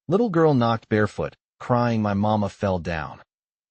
Little girl knocked barefoot, crying my mama fell down.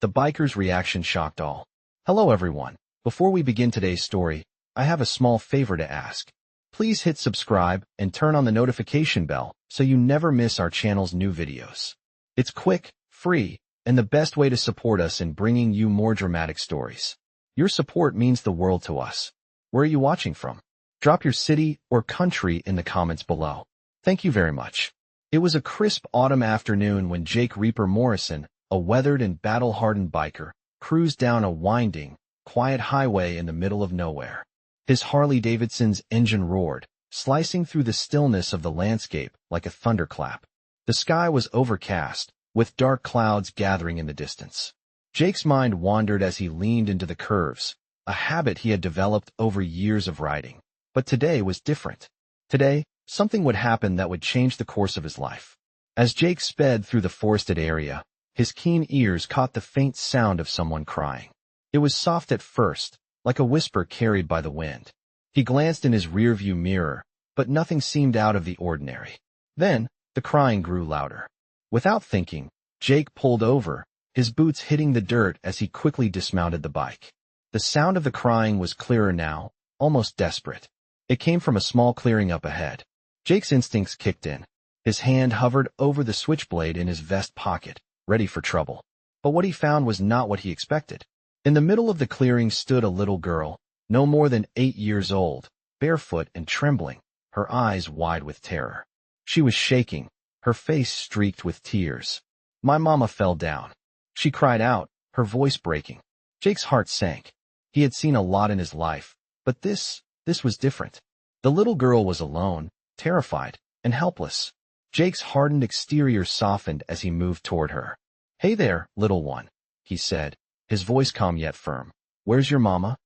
The biker's reaction shocked all. Hello everyone. Before we begin today's story, I have a small favor to ask. Please hit subscribe and turn on the notification bell so you never miss our channel's new videos. It's quick, free, and the best way to support us in bringing you more dramatic stories. Your support means the world to us. Where are you watching from? Drop your city or country in the comments below. Thank you very much. It was a crisp autumn afternoon when Jake Reaper Morrison, a weathered and battle-hardened biker, cruised down a winding, quiet highway in the middle of nowhere. His Harley-Davidson's engine roared, slicing through the stillness of the landscape like a thunderclap. The sky was overcast, with dark clouds gathering in the distance. Jake's mind wandered as he leaned into the curves, a habit he had developed over years of riding. But today was different. Today, something would happen that would change the course of his life. As Jake sped through the forested area, his keen ears caught the faint sound of someone crying. It was soft at first, like a whisper carried by the wind. He glanced in his rearview mirror, but nothing seemed out of the ordinary. Then, the crying grew louder. Without thinking, Jake pulled over, his boots hitting the dirt as he quickly dismounted the bike. The sound of the crying was clearer now, almost desperate. It came from a small clearing up ahead. Jake's instincts kicked in. His hand hovered over the switchblade in his vest pocket, ready for trouble. But what he found was not what he expected. In the middle of the clearing stood a little girl, no more than 8 years old, barefoot and trembling, her eyes wide with terror. She was shaking, her face streaked with tears. My mama fell down. She cried out, her voice breaking. Jake's heart sank. He had seen a lot in his life, but this was different. The little girl was alone, terrified, and helpless. Jake's hardened exterior softened as he moved toward her. Hey there, little one, he said, his voice calm yet firm. Where's your mama?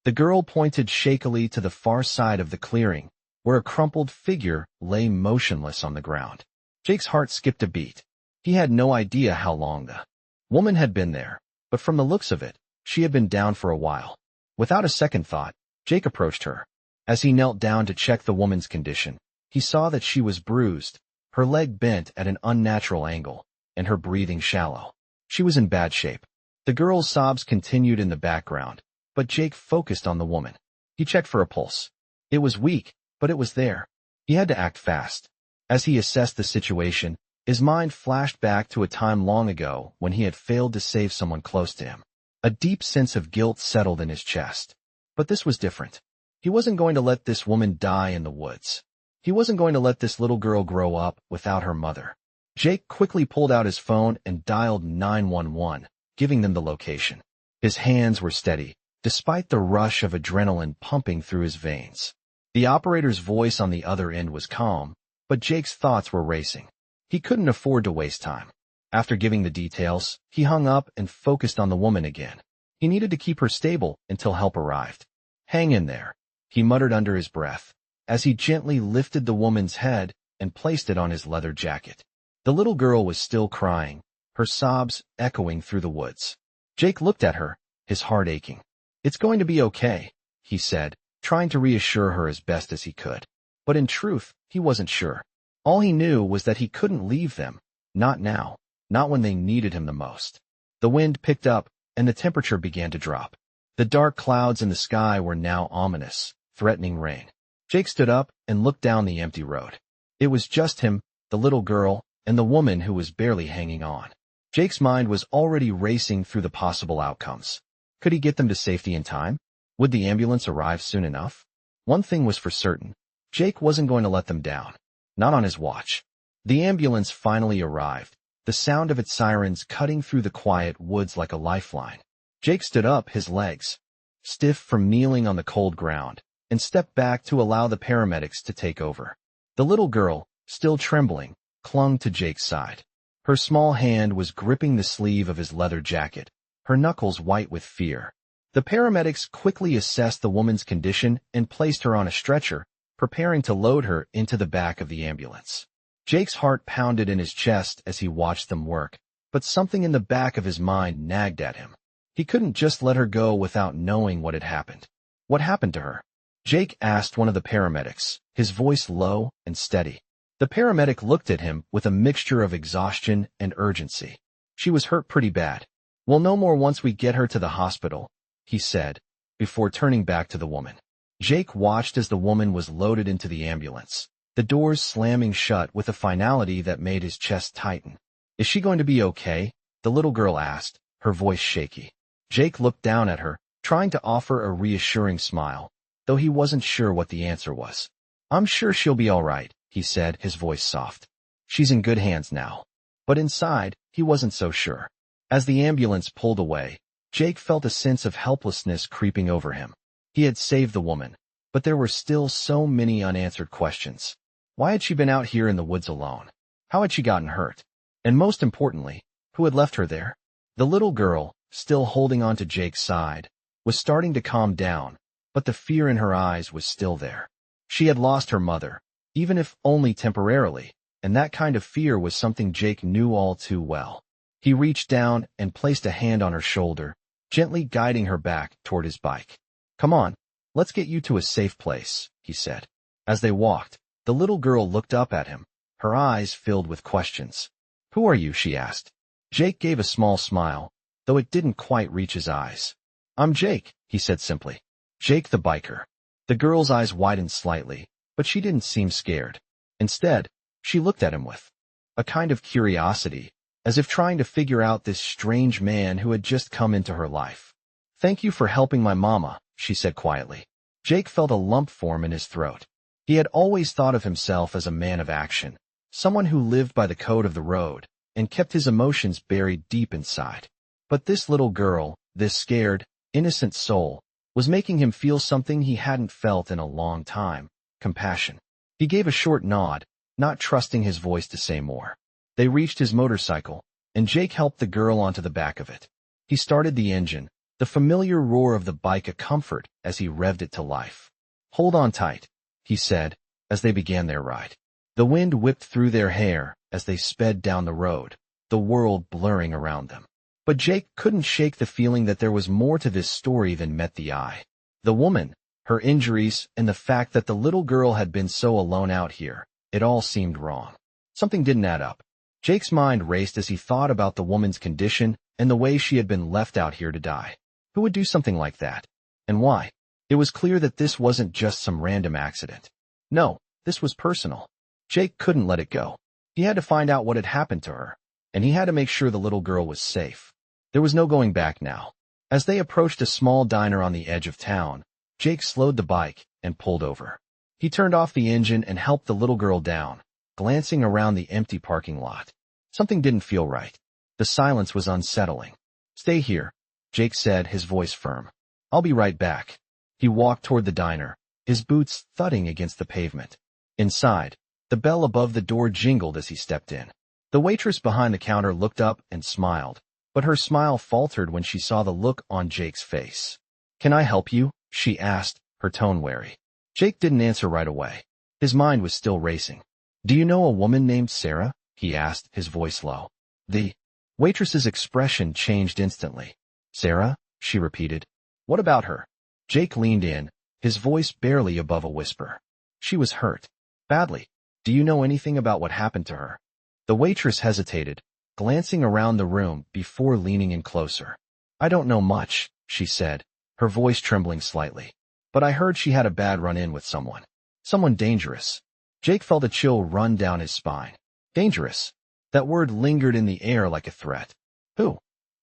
The girl pointed shakily to the far side of the clearing, where a crumpled figure lay motionless on the ground. Jake's heart skipped a beat. He had no idea how long the woman had been there, but from the looks of it, she had been down for a while. Without a second thought, Jake approached her. As he knelt down to check the woman's condition, he saw that she was bruised, her leg bent at an unnatural angle, and her breathing shallow. She was in bad shape. The girl's sobs continued in the background, but Jake focused on the woman. He checked for a pulse. It was weak, but it was there. He had to act fast. As he assessed the situation, his mind flashed back to a time long ago when he had failed to save someone close to him. A deep sense of guilt settled in his chest. But this was different. He wasn't going to let this woman die in the woods. He wasn't going to let this little girl grow up without her mother. Jake quickly pulled out his phone and dialed 911, giving them the location. His hands were steady, despite the rush of adrenaline pumping through his veins. The operator's voice on the other end was calm, but Jake's thoughts were racing. He couldn't afford to waste time. After giving the details, he hung up and focused on the woman again. He needed to keep her stable until help arrived. Hang in there, he muttered under his breath, as he gently lifted the woman's head and placed it on his leather jacket. The little girl was still crying, her sobs echoing through the woods. Jake looked at her, his heart aching. It's going to be okay, he said, trying to reassure her as best as he could. But in truth, he wasn't sure. All he knew was that he couldn't leave them, not now, not when they needed him the most. The wind picked up, and the temperature began to drop. The dark clouds in the sky were now ominous, threatening rain. Jake stood up and looked down the empty road. It was just him, the little girl, and the woman who was barely hanging on. Jake's mind was already racing through the possible outcomes. Could he get them to safety in time? Would the ambulance arrive soon enough? One thing was for certain. Jake wasn't going to let them down. Not on his watch. The ambulance finally arrived, the sound of its sirens cutting through the quiet woods like a lifeline. Jake stood up, his legs stiff from kneeling on the cold ground, and stepped back to allow the paramedics to take over. The little girl, still trembling, clung to Jake's side. Her small hand was gripping the sleeve of his leather jacket, her knuckles white with fear. The paramedics quickly assessed the woman's condition and placed her on a stretcher, preparing to load her into the back of the ambulance. Jake's heart pounded in his chest as he watched them work, but something in the back of his mind nagged at him. He couldn't just let her go without knowing what had happened. What happened to her? Jake asked one of the paramedics, his voice low and steady. The paramedic looked at him with a mixture of exhaustion and urgency. She was hurt pretty bad. We'll know more once we get her to the hospital, he said, before turning back to the woman. Jake watched as the woman was loaded into the ambulance, the doors slamming shut with a finality that made his chest tighten. Is she going to be okay? The little girl asked, her voice shaky. Jake looked down at her, trying to offer a reassuring smile, though he wasn't sure what the answer was. I'm sure she'll be all right, he said, his voice soft. She's in good hands now. But inside, he wasn't so sure. As the ambulance pulled away, Jake felt a sense of helplessness creeping over him. He had saved the woman, but there were still so many unanswered questions. Why had she been out here in the woods alone? How had she gotten hurt? And most importantly, who had left her there? The little girl, still holding on to Jake's side, was starting to calm down, but the fear in her eyes was still there. She had lost her mother, even if only temporarily, and that kind of fear was something Jake knew all too well. He reached down and placed a hand on her shoulder, gently guiding her back toward his bike. Come on, let's get you to a safe place, he said. As they walked, the little girl looked up at him, her eyes filled with questions. Who are you? She asked. Jake gave a small smile, though it didn't quite reach his eyes. I'm Jake, he said simply. Jake the biker. The girl's eyes widened slightly, but she didn't seem scared. Instead, she looked at him with a kind of curiosity, as if trying to figure out this strange man who had just come into her life. Thank you for helping my mama, she said quietly. Jake felt a lump form in his throat. He had always thought of himself as a man of action, someone who lived by the code of the road, and kept his emotions buried deep inside. But this little girl, this scared, innocent soul, was making him feel something he hadn't felt in a long time, compassion. He gave a short nod, not trusting his voice to say more. They reached his motorcycle, and Jake helped the girl onto the back of it. He started the engine, the familiar roar of the bike a comfort as he revved it to life. Hold on tight, he said, as they began their ride. The wind whipped through their hair as they sped down the road, the world blurring around them. But Jake couldn't shake the feeling that there was more to this story than met the eye. The woman, her injuries, and the fact that the little girl had been so alone out here, it all seemed wrong. Something didn't add up. Jake's mind raced as he thought about the woman's condition and the way she had been left out here to die. Who would do something like that? And why? It was clear that this wasn't just some random accident. No, this was personal. Jake couldn't let it go. He had to find out what had happened to her, and he had to make sure the little girl was safe. There was no going back now. As they approached a small diner on the edge of town, Jake slowed the bike and pulled over. He turned off the engine and helped the little girl down, glancing around the empty parking lot. Something didn't feel right. The silence was unsettling. Stay here, Jake said, his voice firm. I'll be right back. He walked toward the diner, his boots thudding against the pavement. Inside, the bell above the door jingled as he stepped in. The waitress behind the counter looked up and smiled, but her smile faltered when she saw the look on Jake's face. Can I help you? She asked, her tone wary. Jake didn't answer right away. His mind was still racing. Do you know a woman named Sarah? He asked, his voice low. The waitress's expression changed instantly. Sarah? She repeated. What about her? Jake leaned in, his voice barely above a whisper. She was hurt. Badly. Do you know anything about what happened to her? The waitress hesitated, glancing around the room before leaning in closer. I don't know much, she said, her voice trembling slightly. But I heard she had a bad run-in with someone. Someone dangerous. Jake felt a chill run down his spine. Dangerous. That word lingered in the air like a threat. Who?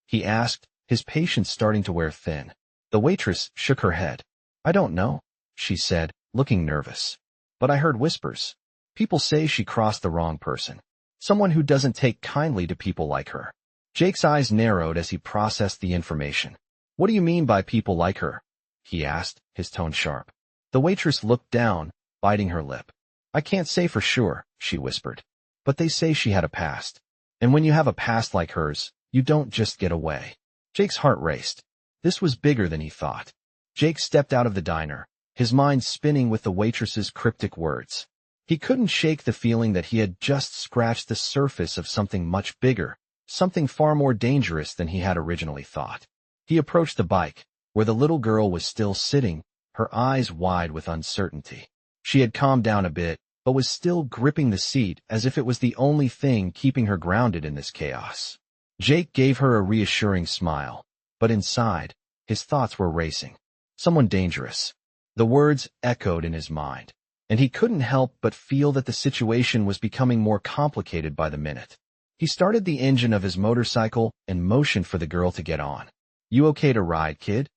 He asked, his patience starting to wear thin. The waitress shook her head. I don't know, she said, looking nervous. But I heard whispers. People say she crossed the wrong person. Someone who doesn't take kindly to people like her. Jake's eyes narrowed as he processed the information. What do you mean by people like her? He asked, his tone sharp. The waitress looked down, biting her lip. I can't say for sure, she whispered. But they say she had a past. And when you have a past like hers, you don't just get away. Jake's heart raced. This was bigger than he thought. Jake stepped out of the diner, his mind spinning with the waitress's cryptic words. He couldn't shake the feeling that he had just scratched the surface of something much bigger, something far more dangerous than he had originally thought. He approached the bike, where the little girl was still sitting, her eyes wide with uncertainty. She had calmed down a bit, but was still gripping the seat as if it was the only thing keeping her grounded in this chaos. Jake gave her a reassuring smile, but inside, his thoughts were racing. Someone dangerous. The words echoed in his mind, and he couldn't help but feel that the situation was becoming more complicated by the minute. He started the engine of his motorcycle and motioned for the girl to get on. "You okay to ride, kid?"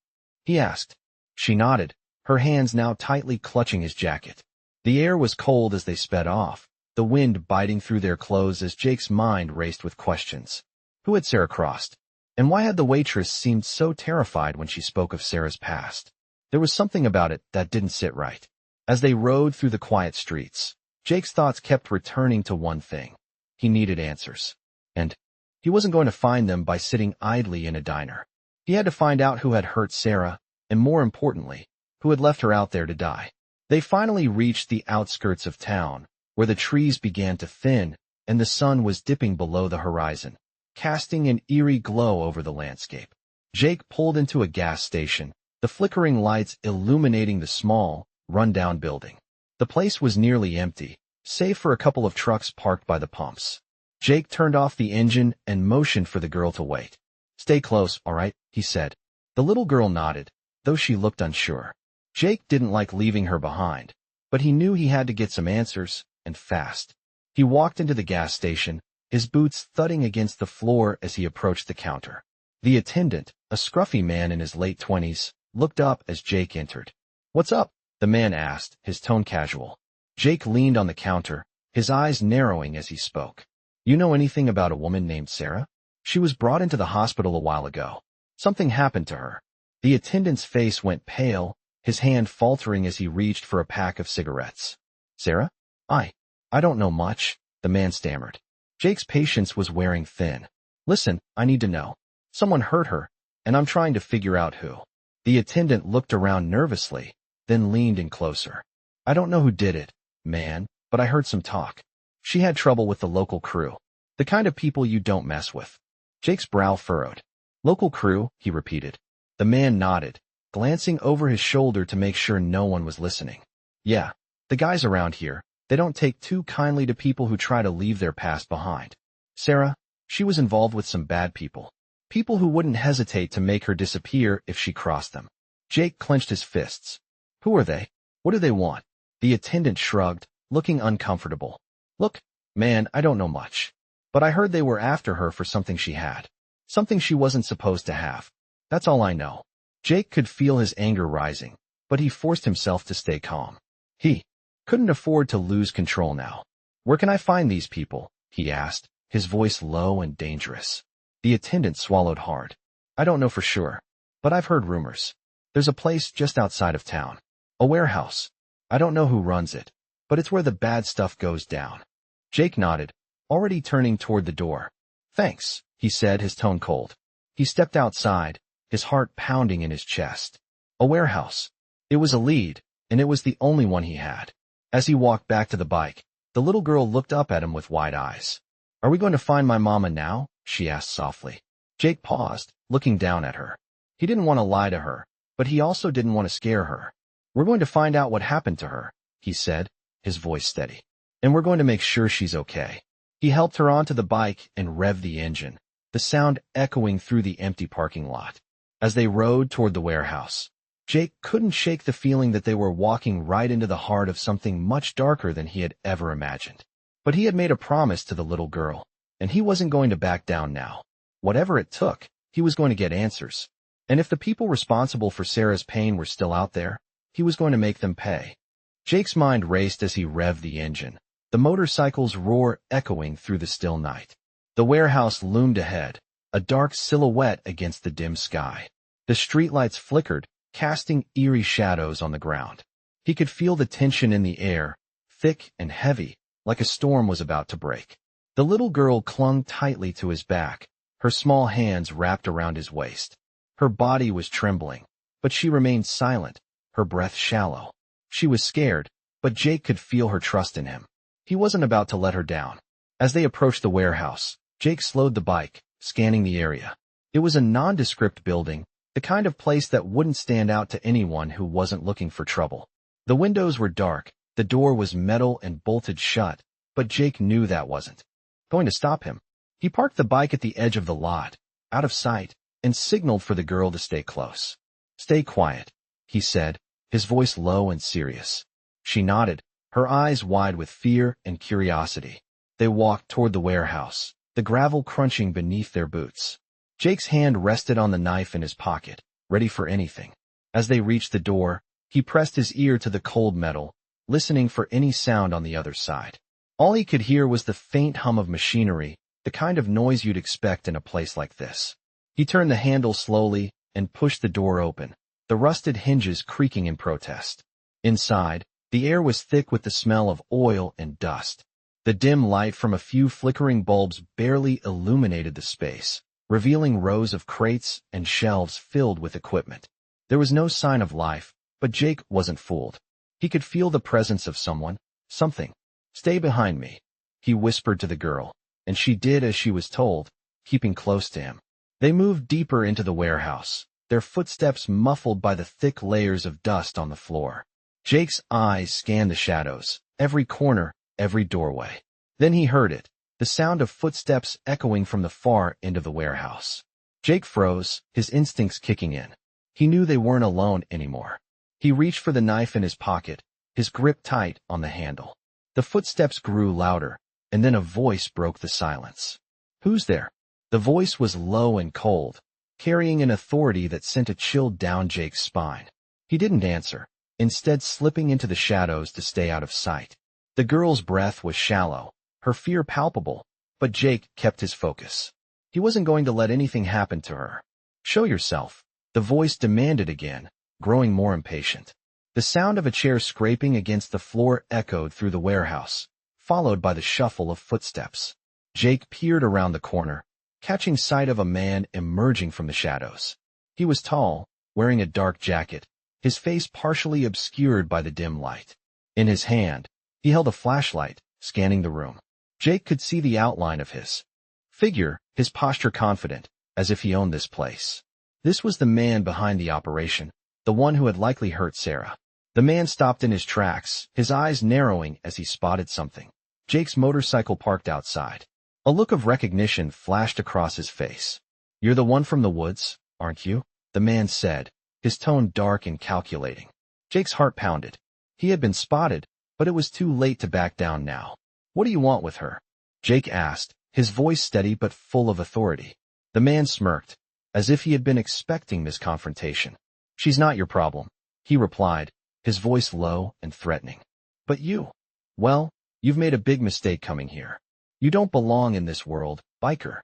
he asked. She nodded, her hands now tightly clutching his jacket. The air was cold as they sped off, the wind biting through their clothes as Jake's mind raced with questions. Who had Sarah crossed? And why had the waitress seemed so terrified when she spoke of Sarah's past? There was something about it that didn't sit right. As they rode through the quiet streets, Jake's thoughts kept returning to one thing. He needed answers. And he wasn't going to find them by sitting idly in a diner. He had to find out who had hurt Sarah, and more importantly, who had left her out there to die. They finally reached the outskirts of town, where the trees began to thin, and the sun was dipping below the horizon, casting an eerie glow over the landscape. Jake pulled into a gas station, the flickering lights illuminating the small, run-down building. The place was nearly empty, save for a couple of trucks parked by the pumps. Jake turned off the engine and motioned for the girl to wait. "Stay close, all right?" he said. The little girl nodded, though she looked unsure. Jake didn't like leaving her behind, but he knew he had to get some answers, and fast. He walked into the gas station, his boots thudding against the floor as he approached the counter. The attendant, a scruffy man in his late 20s, looked up as Jake entered. "What's up?" the man asked, his tone casual. Jake leaned on the counter, his eyes narrowing as he spoke. "You know anything about a woman named Sarah? She was brought into the hospital a while ago. Something happened to her." The attendant's face went pale, his hand faltering as he reached for a pack of cigarettes. "Sarah? I don't know much," the man stammered. Jake's patience was wearing thin. "Listen, I need to know. Someone hurt her, and I'm trying to figure out who." The attendant looked around nervously, then leaned in closer. "I don't know who did it, man, but I heard some talk. She had trouble with the local crew. The kind of people you don't mess with." Jake's brow furrowed. "Local crew?" he repeated. The man nodded, glancing over his shoulder to make sure no one was listening. "Yeah, the guys around here, they don't take too kindly to people who try to leave their past behind. Sarah, she was involved with some bad people. People who wouldn't hesitate to make her disappear if she crossed them." Jake clenched his fists. "Who are they? What do they want?" The attendant shrugged, looking uncomfortable. "Look, man, I don't know much. But I heard they were after her for something she had. Something she wasn't supposed to have. That's all I know." Jake could feel his anger rising, but he forced himself to stay calm. He couldn't afford to lose control now. "Where can I find these people?" he asked, his voice low and dangerous. The attendant swallowed hard. "I don't know for sure, but I've heard rumors. There's a place just outside of town. A warehouse. I don't know who runs it, but it's where the bad stuff goes down." Jake nodded, already turning toward the door. "Thanks," he said, his tone cold. He stepped outside, his heart pounding in his chest. A warehouse. It was a lead, and it was the only one he had. As he walked back to the bike, the little girl looked up at him with wide eyes. "Are we going to find my mama now?" she asked softly. Jake paused, looking down at her. He didn't want to lie to her, but he also didn't want to scare her. "We're going to find out what happened to her," he said, his voice steady. "And we're going to make sure she's okay." He helped her onto the bike and revved the engine, the sound echoing through the empty parking lot. As they rode toward the warehouse, Jake couldn't shake the feeling that they were walking right into the heart of something much darker than he had ever imagined. But he had made a promise to the little girl, and he wasn't going to back down now. Whatever it took, he was going to get answers. And if the people responsible for Sarah's pain were still out there, he was going to make them pay. Jake's mind raced as he revved the engine, the motorcycle's roar echoing through the still night. The warehouse loomed ahead, a dark silhouette against the dim sky. The streetlights flickered, casting eerie shadows on the ground. He could feel the tension in the air, thick and heavy, like a storm was about to break. The little girl clung tightly to his back, her small hands wrapped around his waist. Her body was trembling, but she remained silent, her breath shallow. She was scared, but Jake could feel her trust in him. He wasn't about to let her down. As they approached the warehouse, Jake slowed the bike, scanning the area. It was a nondescript building, the kind of place that wouldn't stand out to anyone who wasn't looking for trouble. The windows were dark, The door was metal and bolted shut, but Jake knew that wasn't going to stop him. He parked the bike at the edge of the lot, out of sight, and signaled for the girl to stay close. "Stay quiet," he said, his voice low and serious. She nodded, her eyes wide with fear and curiosity. They walked toward the warehouse, the gravel crunching beneath their boots. Jake's hand rested on the knife in his pocket, ready for anything. As they reached the door, he pressed his ear to the cold metal, listening for any sound on the other side. All he could hear was the faint hum of machinery, the kind of noise you'd expect in a place like this. He turned the handle slowly and pushed the door open, the rusted hinges creaking in protest. Inside, the air was thick with the smell of oil and dust. The dim light from a few flickering bulbs barely illuminated the space, revealing rows of crates and shelves filled with equipment. There was no sign of life, but Jake wasn't fooled. He could feel the presence of someone, something. "Stay behind me," he whispered to the girl, and she did as she was told, keeping close to him. They moved deeper into the warehouse, their footsteps muffled by the thick layers of dust on the floor. Jake's eyes scanned the shadows, every corner, every doorway. Then he heard it, the sound of footsteps echoing from the far end of the warehouse. Jake froze, his instincts kicking in. He knew they weren't alone anymore. He reached for the knife in his pocket, his grip tight on the handle. The footsteps grew louder, and then a voice broke the silence. "Who's there?" The voice was low and cold, carrying an authority that sent a chill down Jake's spine. He didn't answer, instead slipping into the shadows to stay out of sight. The girl's breath was shallow, her fear palpable, but Jake kept his focus. He wasn't going to let anything happen to her. "Show yourself," the voice demanded again, growing more impatient. The sound of a chair scraping against the floor echoed through the warehouse, followed by the shuffle of footsteps. Jake peered around the corner, catching sight of a man emerging from the shadows. He was tall, wearing a dark jacket, his face partially obscured by the dim light. In his hand, he held a flashlight, scanning the room. Jake could see the outline of his figure, his posture confident, as if he owned this place. This was the man behind the operation, the one who had likely hurt Sarah. The man stopped in his tracks, his eyes narrowing as he spotted something. Jake's motorcycle parked outside. A look of recognition flashed across his face. "You're the one from the woods, aren't you?" the man said, his tone dark and calculating. Jake's heart pounded. He had been spotted, but it was too late to back down now. "What do you want with her?" Jake asked, his voice steady but full of authority. The man smirked, as if he had been expecting this confrontation. "She's not your problem," he replied, his voice low and threatening. "But you? Well, you've made a big mistake coming here. You don't belong in this world, biker."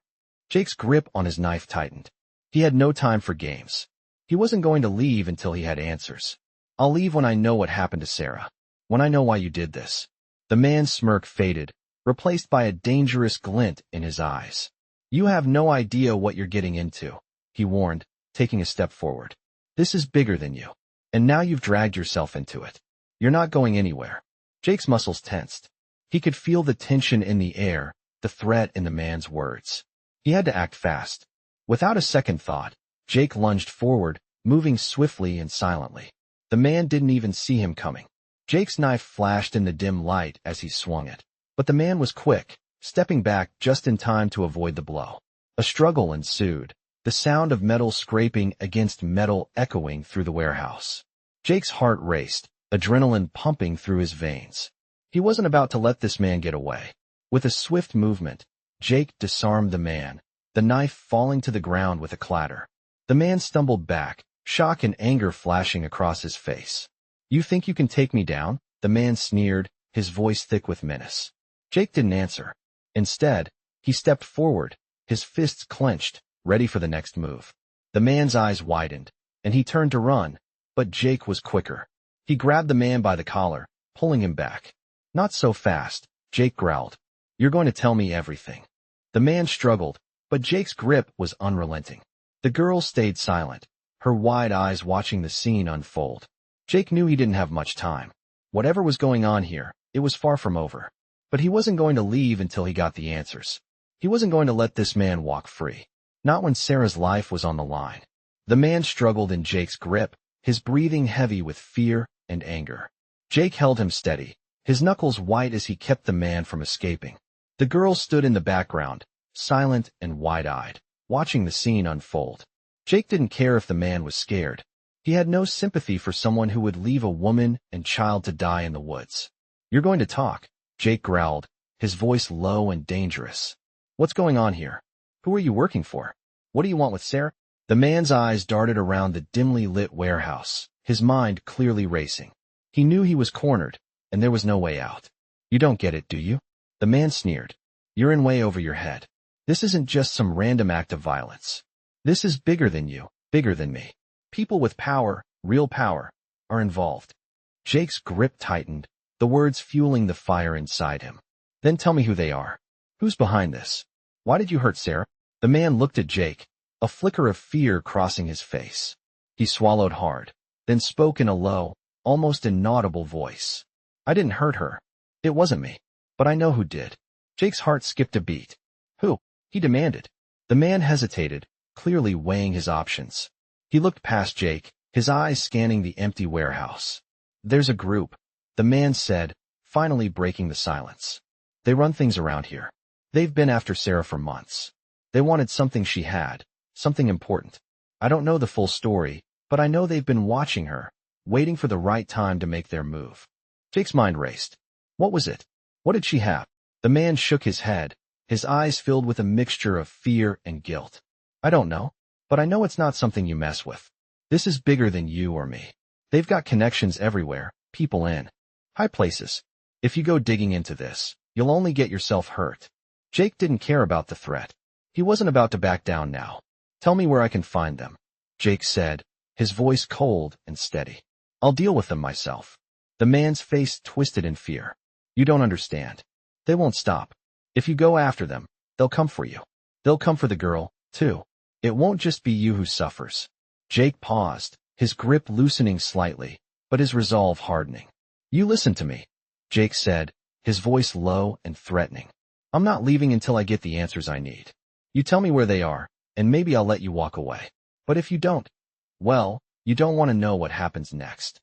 Jake's grip on his knife tightened. He had no time for games. He wasn't going to leave until he had answers. "I'll leave when I know what happened to Sarah. When I know why you did this." The man's smirk faded, replaced by a dangerous glint in his eyes. "You have no idea what you're getting into," he warned, taking a step forward. "This is bigger than you. And now you've dragged yourself into it. You're not going anywhere." Jake's muscles tensed. He could feel the tension in the air, the threat in the man's words. He had to act fast. Without a second thought, Jake lunged forward, moving swiftly and silently. The man didn't even see him coming. Jake's knife flashed in the dim light as he swung it. But the man was quick, stepping back just in time to avoid the blow. A struggle ensued, the sound of metal scraping against metal echoing through the warehouse. Jake's heart raced, adrenaline pumping through his veins. He wasn't about to let this man get away. With a swift movement, Jake disarmed the man, the knife falling to the ground with a clatter. The man stumbled back, shock and anger flashing across his face. "You think you can take me down?" the man sneered, his voice thick with menace. Jake didn't answer. Instead, he stepped forward, his fists clenched, ready for the next move. The man's eyes widened, and he turned to run, but Jake was quicker. He grabbed the man by the collar, pulling him back. "Not so fast," Jake growled. "You're going to tell me everything." The man struggled, but Jake's grip was unrelenting. The girl stayed silent, her wide eyes watching the scene unfold. Jake knew he didn't have much time. Whatever was going on here, it was far from over. But he wasn't going to leave until he got the answers. He wasn't going to let this man walk free. Not when Sarah's life was on the line. The man struggled in Jake's grip, his breathing heavy with fear and anger. Jake held him steady, his knuckles white as he kept the man from escaping. The girl stood in the background, silent and wide-eyed, watching the scene unfold. Jake didn't care if the man was scared. He had no sympathy for someone who would leave a woman and child to die in the woods. "You're going to talk," Jake growled, his voice low and dangerous. "What's going on here? Who are you working for? What do you want with Sarah?" The man's eyes darted around the dimly lit warehouse, his mind clearly racing. He knew he was cornered, and there was no way out. "You don't get it, do you?" The man sneered. "You're in way over your head. This isn't just some random act of violence. This is bigger than you, bigger than me. People with power, real power, are involved." Jake's grip tightened, the words fueling the fire inside him. "Then tell me who they are. Who's behind this? Why did you hurt Sarah?" The man looked at Jake, a flicker of fear crossing his face. He swallowed hard, then spoke in a low, almost inaudible voice. "I didn't hurt her. It wasn't me. But I know who did." Jake's heart skipped a beat. "Who?" he demanded. The man hesitated, clearly weighing his options. He looked past Jake, his eyes scanning the empty warehouse. "There's a group," the man said, finally breaking the silence. "They run things around here. They've been after Sarah for months. They wanted something she had, something important. I don't know the full story, but I know they've been watching her, waiting for the right time to make their move." Jake's mind raced. What was it? What did she have? The man shook his head, his eyes filled with a mixture of fear and guilt. "I don't know, but I know it's not something you mess with. This is bigger than you or me. They've got connections everywhere, people in high places. If you go digging into this, you'll only get yourself hurt." Jake didn't care about the threat. He wasn't about to back down now. "Tell me where I can find them," Jake said, his voice cold and steady. "I'll deal with them myself." The man's face twisted in fear. "You don't understand. They won't stop. If you go after them, they'll come for you. They'll come for the girl, too. It won't just be you who suffers." Jake paused, his grip loosening slightly, but his resolve hardening. "You listen to me," Jake said, his voice low and threatening. "I'm not leaving until I get the answers I need. You tell me where they are, and maybe I'll let you walk away. But if you don't, well, you don't want to know what happens next."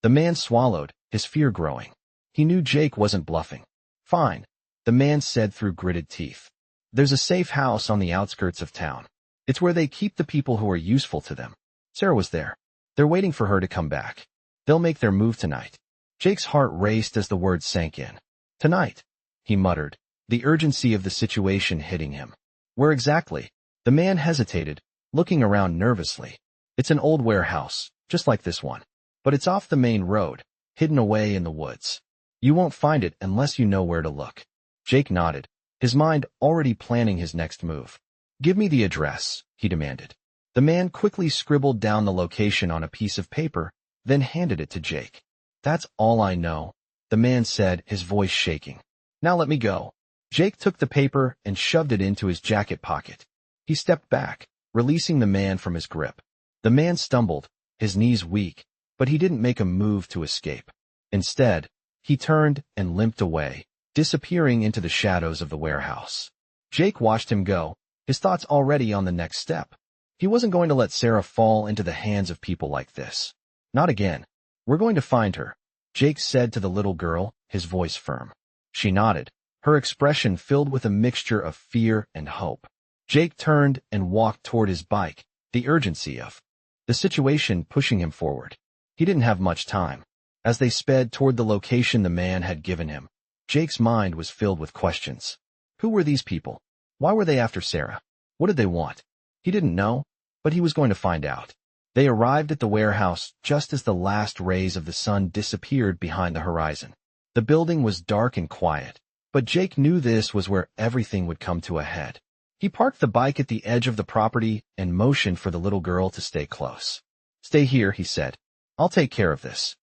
The man swallowed, his fear growing. He knew Jake wasn't bluffing. "Fine," the man said through gritted teeth. "There's a safe house on the outskirts of town. It's where they keep the people who are useful to them. Sarah was there. They're waiting for her to come back. They'll make their move tonight." Jake's heart raced as the words sank in. "Tonight," he muttered, the urgency of the situation hitting him. "Where exactly?" The man hesitated, looking around nervously. "It's an old warehouse, just like this one. But it's off the main road, hidden away in the woods. You won't find it unless you know where to look." Jake nodded, his mind already planning his next move. "Give me the address," he demanded. The man quickly scribbled down the location on a piece of paper, then handed it to Jake. "That's all I know," the man said, his voice shaking. "Now let me go." Jake took the paper and shoved it into his jacket pocket. He stepped back, releasing the man from his grip. The man stumbled, his knees weak, but he didn't make a move to escape. Instead, he turned and limped away, disappearing into the shadows of the warehouse. Jake watched him go, his thoughts already on the next step. He wasn't going to let Sarah fall into the hands of people like this. Not again. "We're going to find her," Jake said to the little girl, his voice firm. She nodded, her expression filled with a mixture of fear and hope. Jake turned and walked toward his bike, the urgency of the situation pushing him forward. He didn't have much time. As they sped toward the location the man had given him, Jake's mind was filled with questions. Who were these people? Why were they after Sarah? What did they want? He didn't know, but he was going to find out. They arrived at the warehouse just as the last rays of the sun disappeared behind the horizon. The building was dark and quiet, but Jake knew this was where everything would come to a head. He parked the bike at the edge of the property and motioned for the little girl to stay close. "Stay here," he said. "I'll take care of this."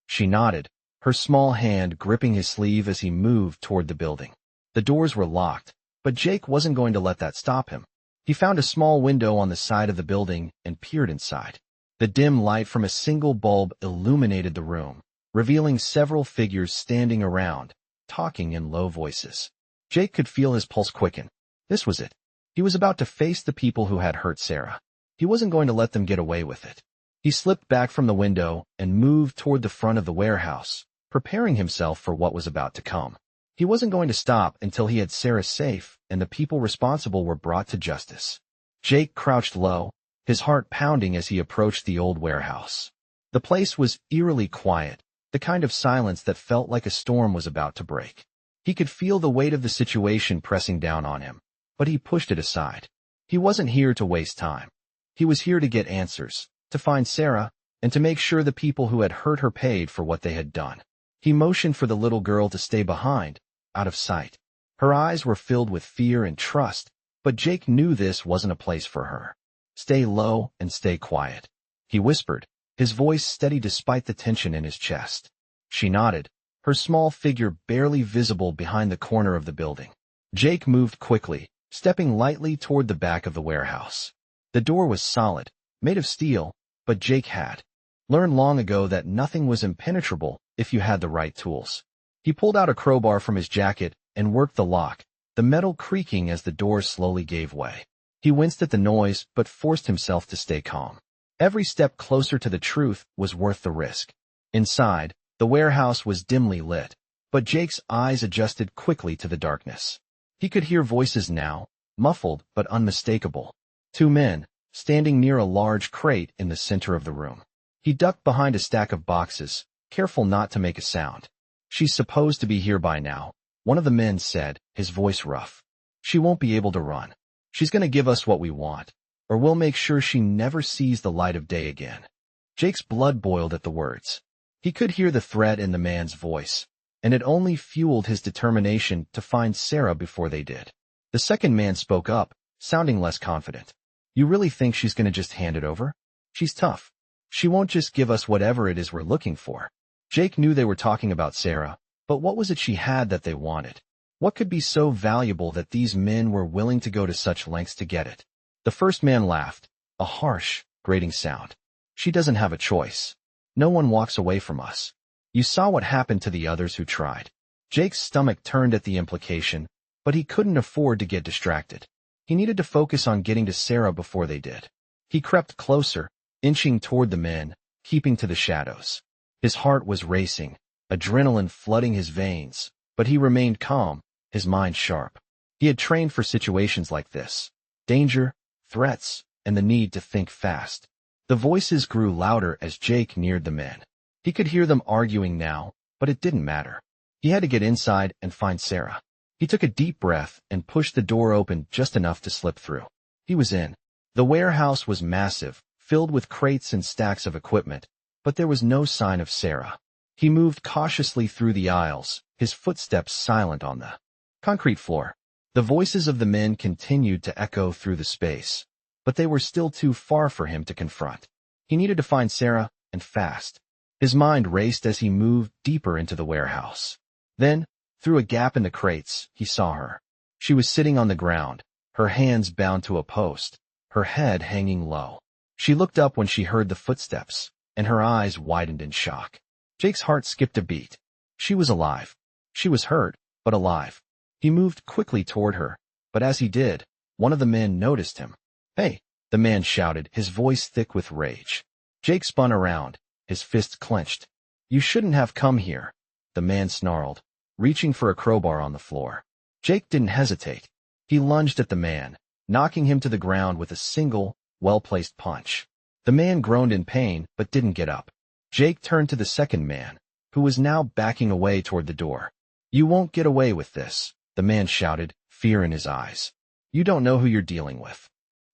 She nodded, her small hand gripping his sleeve as he moved toward the building. The doors were locked, but Jake wasn't going to let that stop him. He found a small window on the side of the building and peered inside. The dim light from a single bulb illuminated the room, revealing several figures standing around, talking in low voices. Jake could feel his pulse quicken. This was it. He was about to face the people who had hurt Sarah. He wasn't going to let them get away with it. He slipped back from the window and moved toward the front of the warehouse, preparing himself for what was about to come. He wasn't going to stop until he had Sarah safe and the people responsible were brought to justice. Jake crouched low, his heart pounding as he approached the old warehouse. The place was eerily quiet, the kind of silence that felt like a storm was about to break. He could feel the weight of the situation pressing down on him, but he pushed it aside. He wasn't here to waste time. He was here to get answers, to find Sarah, and to make sure the people who had hurt her paid for what they had done. He motioned for the little girl to stay behind, out of sight. Her eyes were filled with fear and trust, but Jake knew this wasn't a place for her. Stay low and stay quiet, he whispered, his voice steady despite the tension in his chest. She nodded, her small figure barely visible behind the corner of the building. Jake moved quickly, stepping lightly toward the back of the warehouse. The door was solid, made of steel, but Jake had learned long ago that nothing was impenetrable if you had the right tools. He pulled out a crowbar from his jacket and worked the lock, the metal creaking as the door slowly gave way. He winced at the noise but forced himself to stay calm. Every step closer to the truth was worth the risk. Inside, the warehouse was dimly lit, but Jake's eyes adjusted quickly to the darkness. He could hear voices now, muffled but unmistakable. Two men, standing near a large crate in the center of the room. He ducked behind a stack of boxes, careful not to make a sound. "She's supposed to be here by now," one of the men said, his voice rough. "She won't be able to run. She's going to give us what we want, or we'll make sure she never sees the light of day again." Jake's blood boiled at the words. He could hear the threat in the man's voice, and it only fueled his determination to find Sarah before they did. The second man spoke up, sounding less confident. "You really think she's going to just hand it over? She's tough. She won't just give us whatever it is we're looking for." Jake knew they were talking about Sarah, but what was it she had that they wanted? What could be so valuable that these men were willing to go to such lengths to get it? The first man laughed, a harsh, grating sound. "She doesn't have a choice. No one walks away from us. You saw what happened to the others who tried." Jake's stomach turned at the implication, but he couldn't afford to get distracted. He needed to focus on getting to Sarah before they did. He crept closer, inching toward the men, keeping to the shadows. His heart was racing, adrenaline flooding his veins, but he remained calm, his mind sharp. He had trained for situations like this. Danger, threats, and the need to think fast. The voices grew louder as Jake neared the men. He could hear them arguing now, but it didn't matter. He had to get inside and find Sarah. He took a deep breath and pushed the door open just enough to slip through. He was in. The warehouse was massive, filled with crates and stacks of equipment, but there was no sign of Sarah. He moved cautiously through the aisles, his footsteps silent on the concrete floor. The voices of the men continued to echo through the space, but they were still too far for him to confront. He needed to find Sarah, and fast. His mind raced as he moved deeper into the warehouse. Then, through a gap in the crates, he saw her. She was sitting on the ground, her hands bound to a post, her head hanging low. She looked up when she heard the footsteps, and her eyes widened in shock. Jake's heart skipped a beat. She was alive. She was hurt, but alive. He moved quickly toward her, but as he did, one of the men noticed him. "Hey!" the man shouted, his voice thick with rage. Jake spun around, his fists clenched. "You shouldn't have come here," the man snarled, reaching for a crowbar on the floor. Jake didn't hesitate. He lunged at the man, knocking him to the ground with a single, well-placed punch. The man groaned in pain but didn't get up. Jake turned to the second man, who was now backing away toward the door. "You won't get away with this," the man shouted, fear in his eyes. "You don't know who you're dealing with."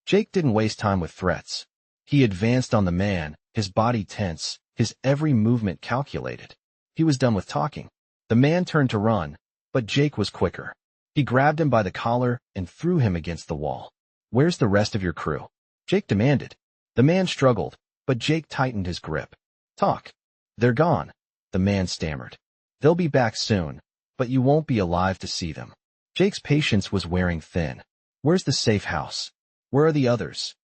Jake didn't waste time with threats. He advanced on the man, his body tense, his every movement calculated. He was done with talking. The man turned to run, but Jake was quicker. He grabbed him by the collar and threw him against the wall. "Where's the rest of your crew?" Jake demanded. The man struggled, but Jake tightened his grip. "Talk." "They're gone," the man stammered. "They'll be back soon, but you won't be alive to see them." Jake's patience was wearing thin. "Where's the safe house? Where are the others?"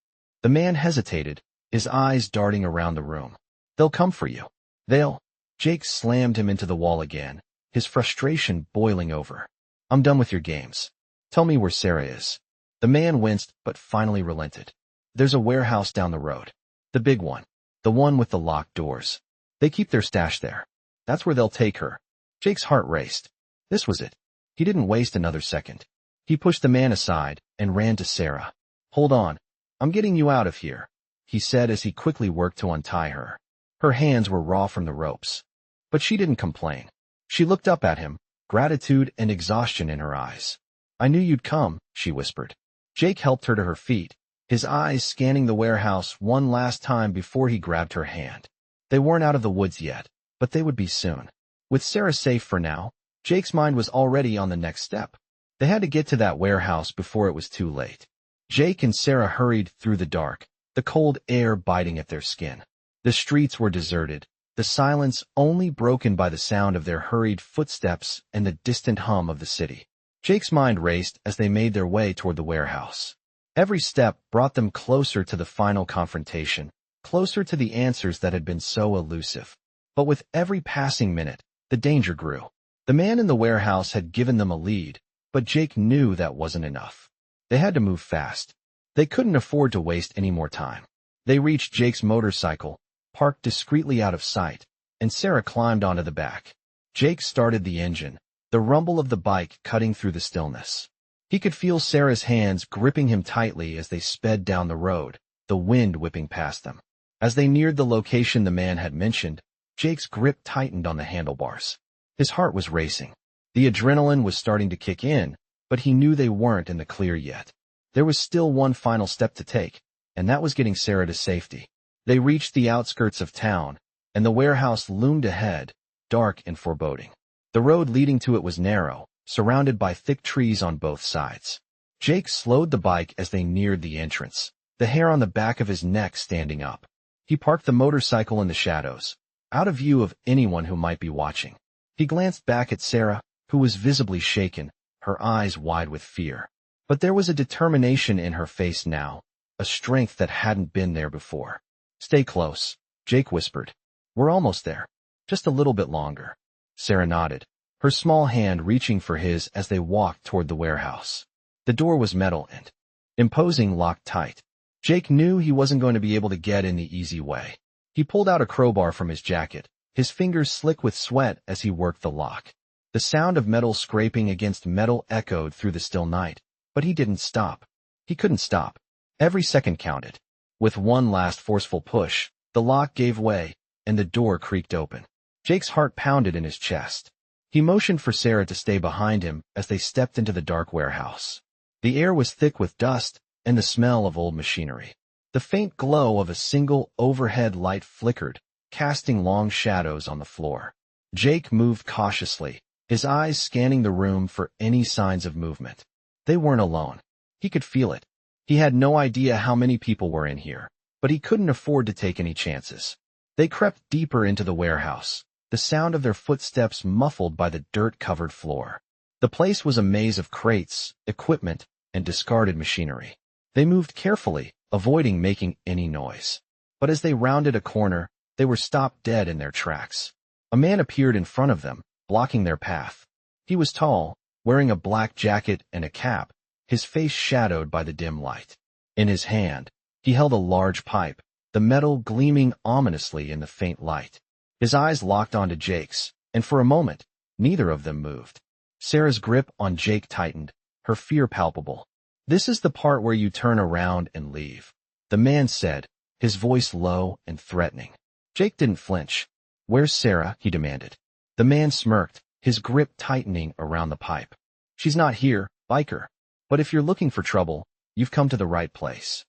The man hesitated, his eyes darting around the room. "They'll come for you. They'll—" Jake slammed him into the wall again, his frustration boiling over. "I'm done with your games. Tell me where Sarah is." The man winced but finally relented. "There's a warehouse down the road. The big one. The one with the locked doors. They keep their stash there." That's where they'll take her. Jake's heart raced. This was it. He didn't waste another second. He pushed the man aside and ran to Sarah. Hold on. I'm getting you out of here, he said as he quickly worked to untie her. Her hands were raw from the ropes. But she didn't complain. She looked up at him, gratitude and exhaustion in her eyes. I knew you'd come, she whispered. Jake helped her to her feet, his eyes scanning the warehouse one last time before he grabbed her hand. They weren't out of the woods yet, but they would be soon. With Sarah safe for now, Jake's mind was already on the next step. They had to get to that warehouse before it was too late. Jake and Sarah hurried through the dark, the cold air biting at their skin. The streets were deserted, the silence only broken by the sound of their hurried footsteps and the distant hum of the city. Jake's mind raced as they made their way toward the warehouse. Every step brought them closer to the final confrontation, closer to the answers that had been so elusive. But with every passing minute, the danger grew. The man in the warehouse had given them a lead, but Jake knew that wasn't enough. They had to move fast. They couldn't afford to waste any more time. They reached Jake's motorcycle, parked discreetly out of sight, and Sarah climbed onto the back. Jake started the engine, the rumble of the bike cutting through the stillness. He could feel Sarah's hands gripping him tightly as they sped down the road, the wind whipping past them. As they neared the location the man had mentioned, Jake's grip tightened on the handlebars. His heart was racing. The adrenaline was starting to kick in, but he knew they weren't in the clear yet. There was still one final step to take, and that was getting Sarah to safety. They reached the outskirts of town, and the warehouse loomed ahead, dark and foreboding. The road leading to it was narrow, surrounded by thick trees on both sides. Jake slowed the bike as they neared the entrance, the hair on the back of his neck standing up. He parked the motorcycle in the shadows, out of view of anyone who might be watching. He glanced back at Sarah, who was visibly shaken, her eyes wide with fear. But there was a determination in her face now, a strength that hadn't been there before. Stay close, Jake whispered. We're almost there. Just a little bit longer. Sarah nodded, her small hand reaching for his as they walked toward the warehouse. The door was metal and imposing, locked tight. Jake knew he wasn't going to be able to get in the easy way. He pulled out a crowbar from his jacket, his fingers slick with sweat as he worked the lock. The sound of metal scraping against metal echoed through the still night, but he didn't stop. He couldn't stop. Every second counted. With one last forceful push, the lock gave way, and the door creaked open. Jake's heart pounded in his chest. He motioned for Sarah to stay behind him as they stepped into the dark warehouse. The air was thick with dust and the smell of old machinery. The faint glow of a single overhead light flickered, casting long shadows on the floor. Jake moved cautiously, his eyes scanning the room for any signs of movement. They weren't alone. He could feel it. He had no idea how many people were in here, but he couldn't afford to take any chances. They crept deeper into the warehouse, the sound of their footsteps muffled by the dirt-covered floor. The place was a maze of crates, equipment, and discarded machinery. They moved carefully, avoiding making any noise. But as they rounded a corner, they were stopped dead in their tracks. A man appeared in front of them, blocking their path. He was tall, wearing a black jacket and a cap, his face shadowed by the dim light. In his hand, he held a large pipe, the metal gleaming ominously in the faint light. His eyes locked onto Jake's, and for a moment, neither of them moved. Sarah's grip on Jake tightened, her fear palpable. "This is the part where you turn around and leave," the man said, his voice low and threatening. Jake didn't flinch. "Where's Sarah?" he demanded. The man smirked, his grip tightening around the pipe. "She's not here, biker. But if you're looking for trouble, you've come to the right place."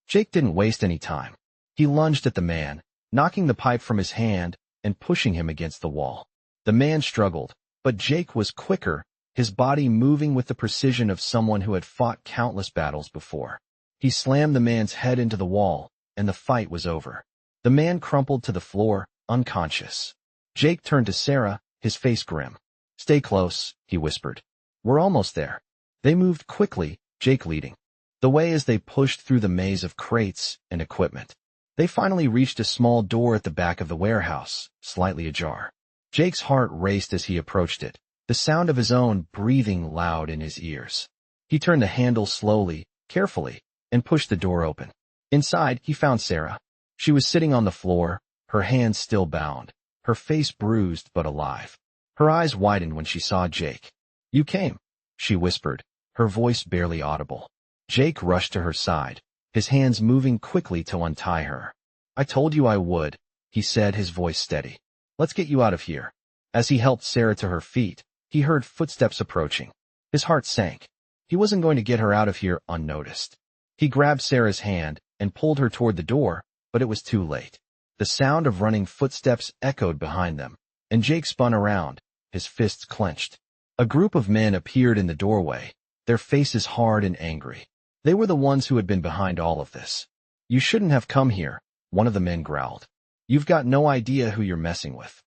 Jake didn't waste any time. He lunged at the man, knocking the pipe from his hand and pushing him against the wall. The man struggled, but Jake was quicker, his body moving with the precision of someone who had fought countless battles before. He slammed the man's head into the wall, and the fight was over. The man crumpled to the floor, unconscious. Jake turned to Sarah, his face grim. "Stay close," he whispered. "We're almost there." They moved quickly, Jake leading the way as they pushed through the maze of crates and equipment. They finally reached a small door at the back of the warehouse, slightly ajar. Jake's heart raced as he approached it, the sound of his own breathing loud in his ears. He turned the handle slowly, carefully, and pushed the door open. Inside, he found Sarah. She was sitting on the floor, her hands still bound, her face bruised but alive. Her eyes widened when she saw Jake. "You came," she whispered, her voice barely audible. Jake rushed to her side, his hands moving quickly to untie her. "I told you I would," he said, his voice steady. "Let's get you out of here." As he helped Sarah to her feet, he heard footsteps approaching. His heart sank. He wasn't going to get her out of here unnoticed. He grabbed Sarah's hand and pulled her toward the door, but it was too late. The sound of running footsteps echoed behind them, and Jake spun around, his fists clenched. A group of men appeared in the doorway, their faces hard and angry. They were the ones who had been behind all of this. "You shouldn't have come here," one of the men growled. "You've got no idea who you're messing with."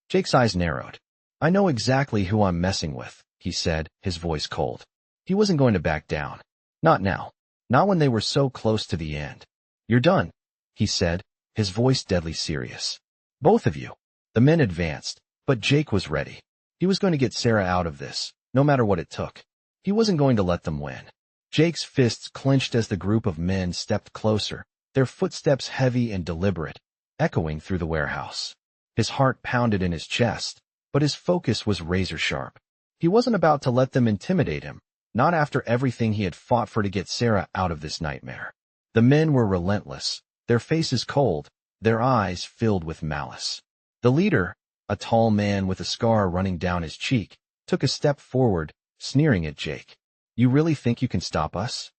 Jake's eyes narrowed. "I know exactly who I'm messing with," he said, his voice cold. He wasn't going to back down. Not now. Not when they were so close to the end. "You're done," he said, his voice deadly serious. "Both of you." The men advanced, but Jake was ready. He was going to get Sarah out of this, no matter what it took. He wasn't going to let them win. Jake's fists clenched as the group of men stepped closer, their footsteps heavy and deliberate, echoing through the warehouse. His heart pounded in his chest, but his focus was razor-sharp. He wasn't about to let them intimidate him, not after everything he had fought for to get Sarah out of this nightmare. The men were relentless, their faces cold, their eyes filled with malice. The leader, a tall man with a scar running down his cheek, took a step forward, sneering at Jake. "You really think you can stop us?"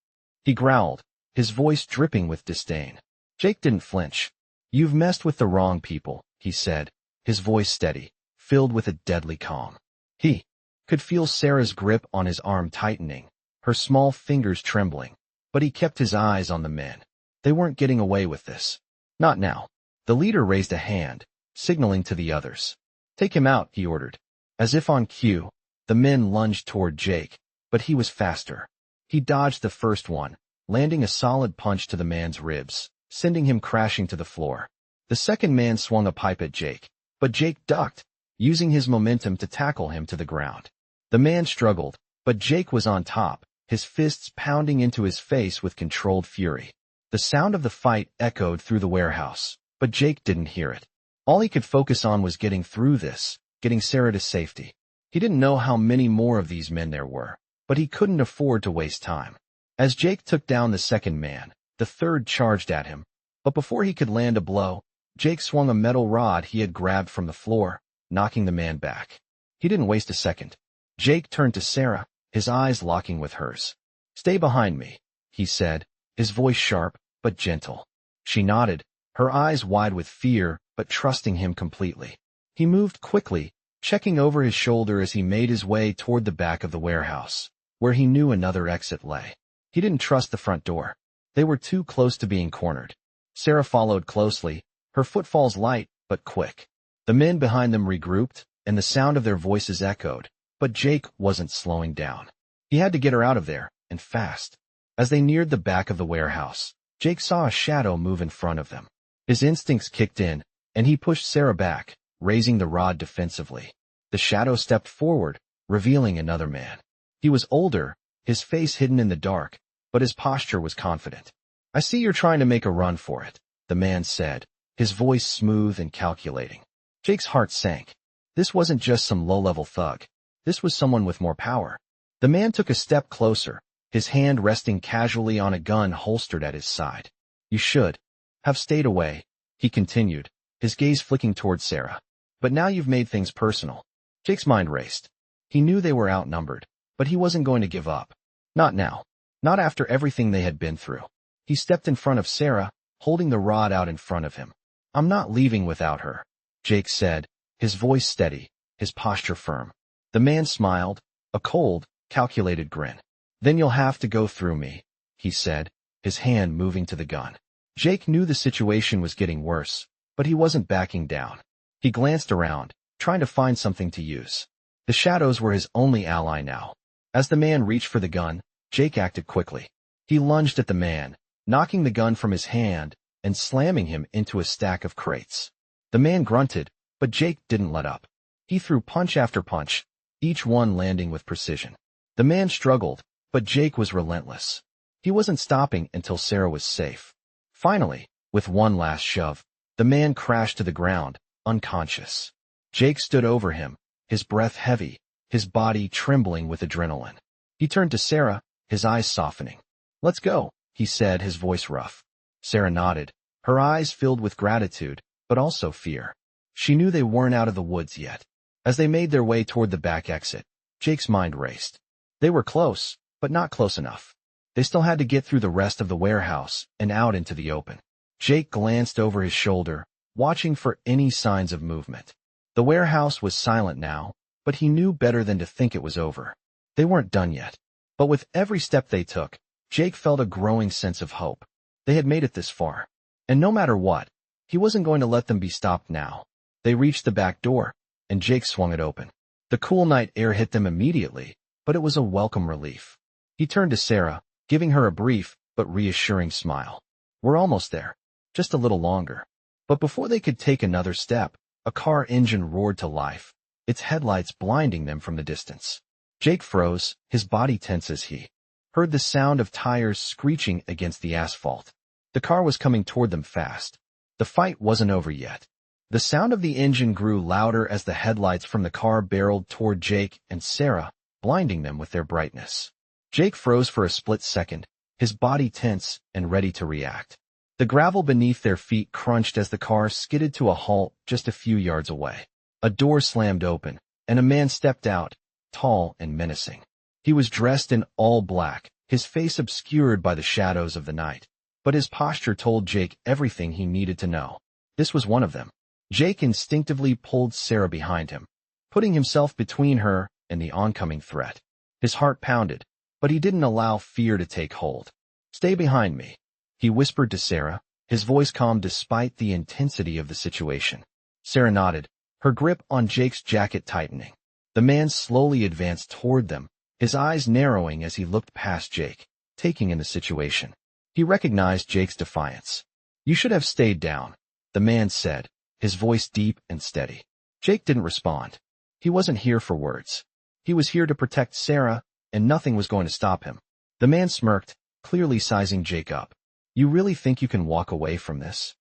He growled, his voice dripping with disdain. Jake didn't flinch. "You've messed with the wrong people," he said, his voice steady, filled with a deadly calm. He could feel Sarah's grip on his arm tightening, her small fingers trembling, but he kept his eyes on the men. They weren't getting away with this. Not now. The leader raised a hand, signaling to the others. "Take him out," he ordered. As if on cue, the men lunged toward Jake, but he was faster. He dodged the first one, landing a solid punch to the man's ribs, sending him crashing to the floor. The second man swung a pipe at Jake, but Jake ducked, using his momentum to tackle him to the ground. The man struggled, but Jake was on top, his fists pounding into his face with controlled fury. The sound of the fight echoed through the warehouse, but Jake didn't hear it. All he could focus on was getting through this, getting Sarah to safety. He didn't know how many more of these men there were, but he couldn't afford to waste time. As Jake took down the second man, the third charged at him, but before he could land a blow, Jake swung a metal rod he had grabbed from the floor, knocking the man back. He didn't waste a second. Jake turned to Sarah, his eyes locking with hers. "Stay behind me," he said, his voice sharp but gentle. She nodded, her eyes wide with fear but trusting him completely. He moved quickly, checking over his shoulder as he made his way toward the back of the warehouse, where he knew another exit lay. He didn't trust the front door. They were too close to being cornered. Sarah followed closely, her footfalls light but quick. The men behind them regrouped, and the sound of their voices echoed, but Jake wasn't slowing down. He had to get her out of there, and fast. As they neared the back of the warehouse, Jake saw a shadow move in front of them. His instincts kicked in, and he pushed Sarah back, raising the rod defensively. The shadow stepped forward, revealing another man. He was older, his face hidden in the dark, but his posture was confident. "I see you're trying to make a run for it," the man said, his voice smooth and calculating. Jake's heart sank. This wasn't just some low-level thug. This was someone with more power. The man took a step closer, his hand resting casually on a gun holstered at his side. "You should have stayed away," he continued, his gaze flicking toward Sarah. "But now you've made things personal." Jake's mind raced. He knew they were outnumbered, but he wasn't going to give up. Not now. Not after everything they had been through. He stepped in front of Sarah, holding the rod out in front of him. "I'm not leaving without her," Jake said, his voice steady, his posture firm. The man smiled, a cold, calculated grin. "Then you'll have to go through me," he said, his hand moving to the gun. Jake knew the situation was getting worse, but he wasn't backing down. He glanced around, trying to find something to use. The shadows were his only ally now. As the man reached for the gun, Jake acted quickly. He lunged at the man, knocking the gun from his hand and slamming him into a stack of crates. The man grunted, but Jake didn't let up. He threw punch after punch, each one landing with precision. The man struggled, but Jake was relentless. He wasn't stopping until Sarah was safe. Finally, with one last shove, the man crashed to the ground, unconscious. Jake stood over him, his breath heavy, his body trembling with adrenaline. He turned to Sarah, his eyes softening. "Let's go," he said, his voice rough. Sarah nodded, her eyes filled with gratitude, but also fear. She knew they weren't out of the woods yet. As they made their way toward the back exit, Jake's mind raced. They were close, but not close enough. They still had to get through the rest of the warehouse and out into the open. Jake glanced over his shoulder, watching for any signs of movement. The warehouse was silent now, but he knew better than to think it was over. They weren't done yet. But with every step they took, Jake felt a growing sense of hope. They had made it this far. And no matter what, he wasn't going to let them be stopped now. They reached the back door, and Jake swung it open. The cool night air hit them immediately, but it was a welcome relief. He turned to Sarah, giving her a brief but reassuring smile. "We're almost there. Just a little longer." But before they could take another step, a car engine roared to life, its headlights blinding them from the distance. Jake froze, his body tense as he heard the sound of tires screeching against the asphalt. The car was coming toward them fast. The fight wasn't over yet. The sound of the engine grew louder as the headlights from the car barreled toward Jake and Sarah, blinding them with their brightness. Jake froze for a split second, his body tense and ready to react. The gravel beneath their feet crunched as the car skidded to a halt just a few yards away. A door slammed open, and a man stepped out, tall and menacing. He was dressed in all black, his face obscured by the shadows of the night. But his posture told Jake everything he needed to know. This was one of them. Jake instinctively pulled Sarah behind him, putting himself between her and the oncoming threat. His heart pounded, but he didn't allow fear to take hold. "Stay behind me," he whispered to Sarah, his voice calm despite the intensity of the situation. Sarah nodded, her grip on Jake's jacket tightening. The man slowly advanced toward them, his eyes narrowing as he looked past Jake, taking in the situation. He recognized Jake's defiance. "You should have stayed down," the man said, his voice deep and steady. Jake didn't respond. He wasn't here for words. He was here to protect Sarah, and nothing was going to stop him. The man smirked, clearly sizing Jake up. "You really think you can walk away from this?"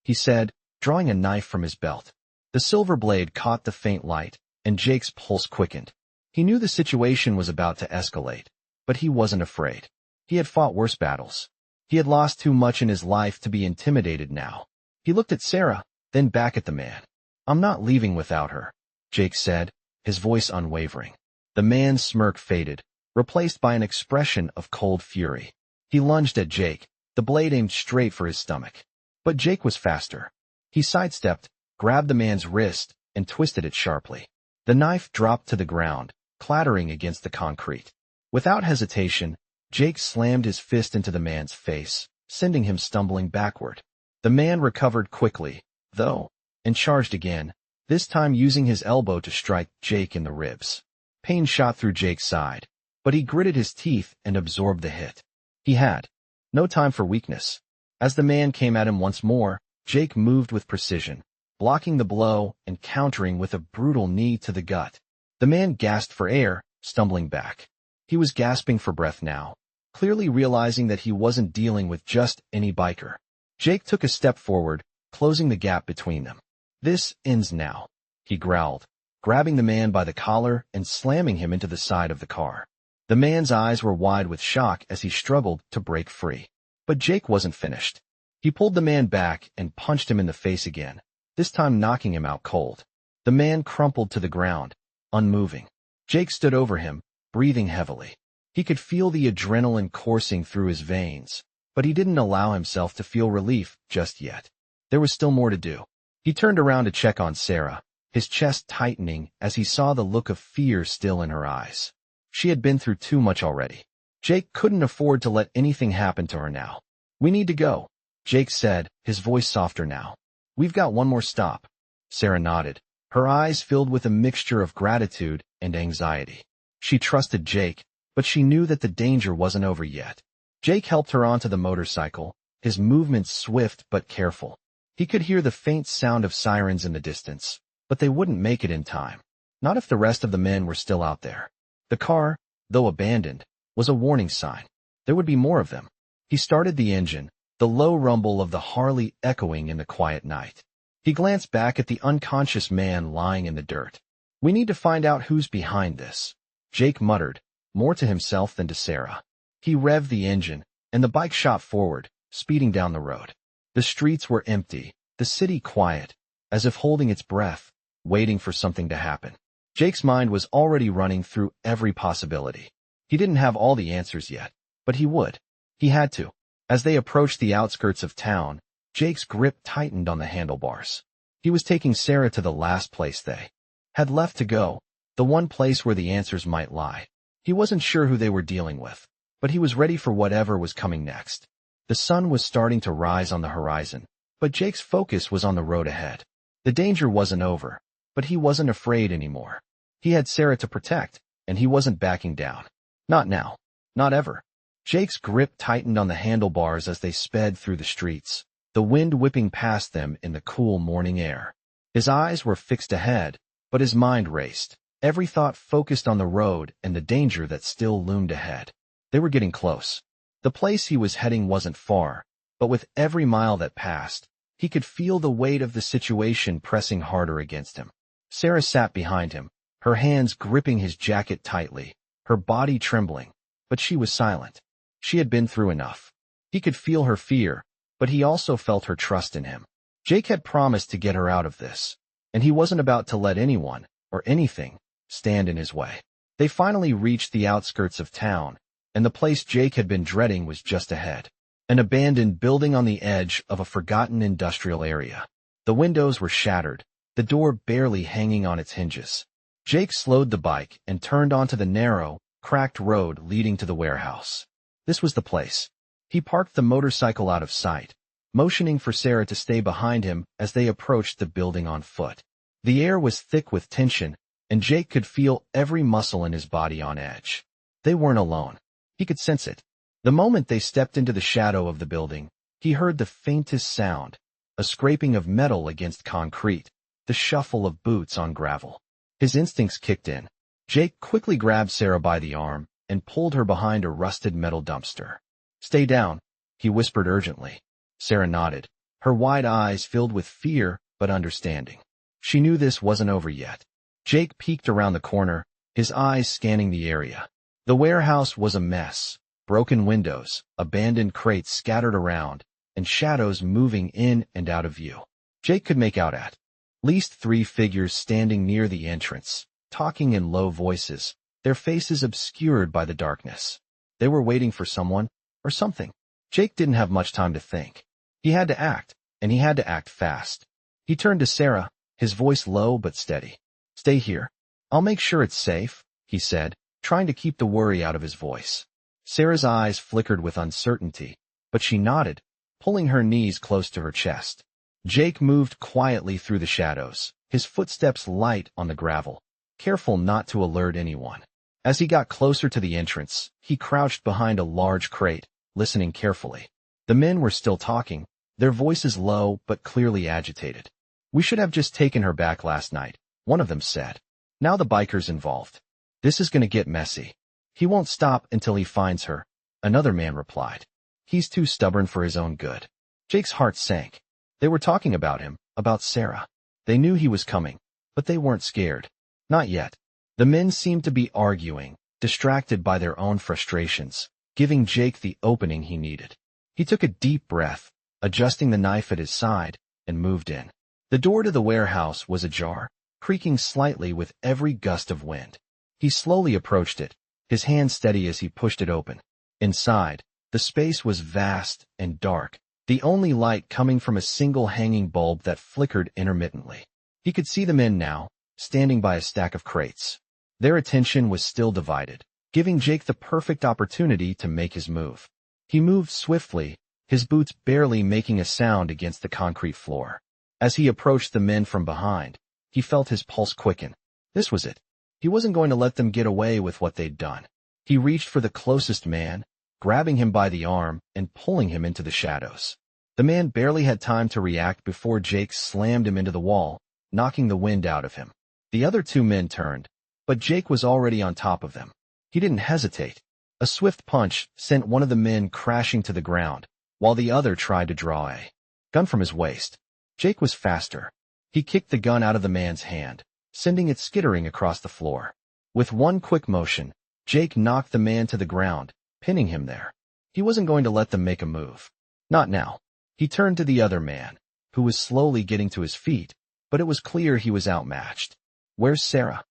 he said, drawing a knife from his belt. The silver blade caught the faint light, and Jake's pulse quickened. He knew the situation was about to escalate, but he wasn't afraid. He had fought worse battles. He had lost too much in his life to be intimidated now. He looked at Sarah, then back at the man. "I'm not leaving without her," Jake said, his voice unwavering. The man's smirk faded, replaced by an expression of cold fury. He lunged at Jake, the blade aimed straight for his stomach. But Jake was faster. He sidestepped, grabbed the man's wrist, and twisted it sharply. The knife dropped to the ground, clattering against the concrete. Without hesitation, Jake slammed his fist into the man's face, sending him stumbling backward. The man recovered quickly, though, and charged again, this time using his elbow to strike Jake in the ribs. Pain shot through Jake's side, but he gritted his teeth and absorbed the hit. He had no time for weakness. As the man came at him once more, Jake moved with precision, blocking the blow and countering with a brutal knee to the gut. The man gasped for air, stumbling back. He was gasping for breath now, clearly realizing that he wasn't dealing with just any biker. Jake took a step forward, closing the gap between them. "This ends now," he growled, grabbing the man by the collar and slamming him into the side of the car. The man's eyes were wide with shock as he struggled to break free. But Jake wasn't finished. He pulled the man back and punched him in the face again, this time knocking him out cold. The man crumpled to the ground, unmoving. Jake stood over him, breathing heavily. He could feel the adrenaline coursing through his veins, but he didn't allow himself to feel relief just yet. There was still more to do. He turned around to check on Sarah, his chest tightening as he saw the look of fear still in her eyes. She had been through too much already. Jake couldn't afford to let anything happen to her now. "We need to go," Jake said, his voice softer now. "We've got one more stop." Sarah nodded, her eyes filled with a mixture of gratitude and anxiety. She trusted Jake, but she knew that the danger wasn't over yet. Jake helped her onto the motorcycle, his movements swift but careful. He could hear the faint sound of sirens in the distance, but they wouldn't make it in time. Not if the rest of the men were still out there. The car, though abandoned, was a warning sign. There would be more of them. He started the engine, the low rumble of the Harley echoing in the quiet night. He glanced back at the unconscious man lying in the dirt. "We need to find out who's behind this," Jake muttered, more to himself than to Sarah. He revved the engine, and the bike shot forward, speeding down the road. The streets were empty, the city quiet, as if holding its breath, waiting for something to happen. Jake's mind was already running through every possibility. He didn't have all the answers yet, but he would. He had to. As they approached the outskirts of town, Jake's grip tightened on the handlebars. He was taking Sarah to the last place they had left to go, the one place where the answers might lie. He wasn't sure who they were dealing with, but he was ready for whatever was coming next. The sun was starting to rise on the horizon, but Jake's focus was on the road ahead. The danger wasn't over, but he wasn't afraid anymore. He had Sarah to protect, and he wasn't backing down. Not now. Not ever. Jake's grip tightened on the handlebars as they sped through the streets, the wind whipping past them in the cool morning air. His eyes were fixed ahead, but his mind raced. Every thought focused on the road and the danger that still loomed ahead. They were getting close. The place he was heading wasn't far, but with every mile that passed, he could feel the weight of the situation pressing harder against him. Sarah sat behind him, her hands gripping his jacket tightly, her body trembling, but she was silent. She had been through enough. He could feel her fear, but he also felt her trust in him. Jake had promised to get her out of this, and he wasn't about to let anyone, or anything, stand in his way. They finally reached the outskirts of town, and the place Jake had been dreading was just ahead. An abandoned building on the edge of a forgotten industrial area. The windows were shattered, the door barely hanging on its hinges. Jake slowed the bike and turned onto the narrow, cracked road leading to the warehouse. This was the place. He parked the motorcycle out of sight, motioning for Sarah to stay behind him as they approached the building on foot. The air was thick with tension, and Jake could feel every muscle in his body on edge. They weren't alone. He could sense it. The moment they stepped into the shadow of the building, he heard the faintest sound, a scraping of metal against concrete, the shuffle of boots on gravel. His instincts kicked in. Jake quickly grabbed Sarah by the arm and pulled her behind a rusted metal dumpster. "Stay down," he whispered urgently. Sarah nodded, her wide eyes filled with fear but understanding. She knew this wasn't over yet. Jake peeked around the corner, his eyes scanning the area. The warehouse was a mess. Broken windows, abandoned crates scattered around, and shadows moving in and out of view. Jake could make out at least 3 figures standing near the entrance, talking in low voices, their faces obscured by the darkness. They were waiting for someone, or something. Jake didn't have much time to think. He had to act, and he had to act fast. He turned to Sarah, his voice low but steady. "Stay here. I'll make sure it's safe," he said, trying to keep the worry out of his voice. Sarah's eyes flickered with uncertainty, but she nodded, pulling her knees close to her chest. Jake moved quietly through the shadows, his footsteps light on the gravel, careful not to alert anyone. As he got closer to the entrance, he crouched behind a large crate, listening carefully. The men were still talking, their voices low but clearly agitated. "We should have just taken her back last night," one of them said. "Now the biker's involved. This is going to get messy. He won't stop until he finds her," another man replied. "He's too stubborn for his own good." Jake's heart sank. They were talking about him, about Sarah. They knew he was coming, but they weren't scared. Not yet. The men seemed to be arguing, distracted by their own frustrations, giving Jake the opening he needed. He took a deep breath, adjusting the knife at his side, and moved in. The door to the warehouse was ajar, creaking slightly with every gust of wind. He slowly approached it, his hand steady as he pushed it open. Inside, the space was vast and dark, the only light coming from a single hanging bulb that flickered intermittently. He could see the men now, standing by a stack of crates. Their attention was still divided, giving Jake the perfect opportunity to make his move. He moved swiftly, his boots barely making a sound against the concrete floor. As he approached the men from behind, he felt his pulse quicken. This was it. He wasn't going to let them get away with what they'd done. He reached for the closest man, grabbing him by the arm and pulling him into the shadows. The man barely had time to react before Jake slammed him into the wall, knocking the wind out of him. The other 2 men turned, but Jake was already on top of them. He didn't hesitate. A swift punch sent one of the men crashing to the ground, while the other tried to draw a gun from his waist. Jake was faster. He kicked the gun out of the man's hand, sending it skittering across the floor. With one quick motion, Jake knocked the man to the ground, pinning him there. He wasn't going to let them make a move. Not now. He turned to the other man, who was slowly getting to his feet, but it was clear he was outmatched. "Where's Sarah?"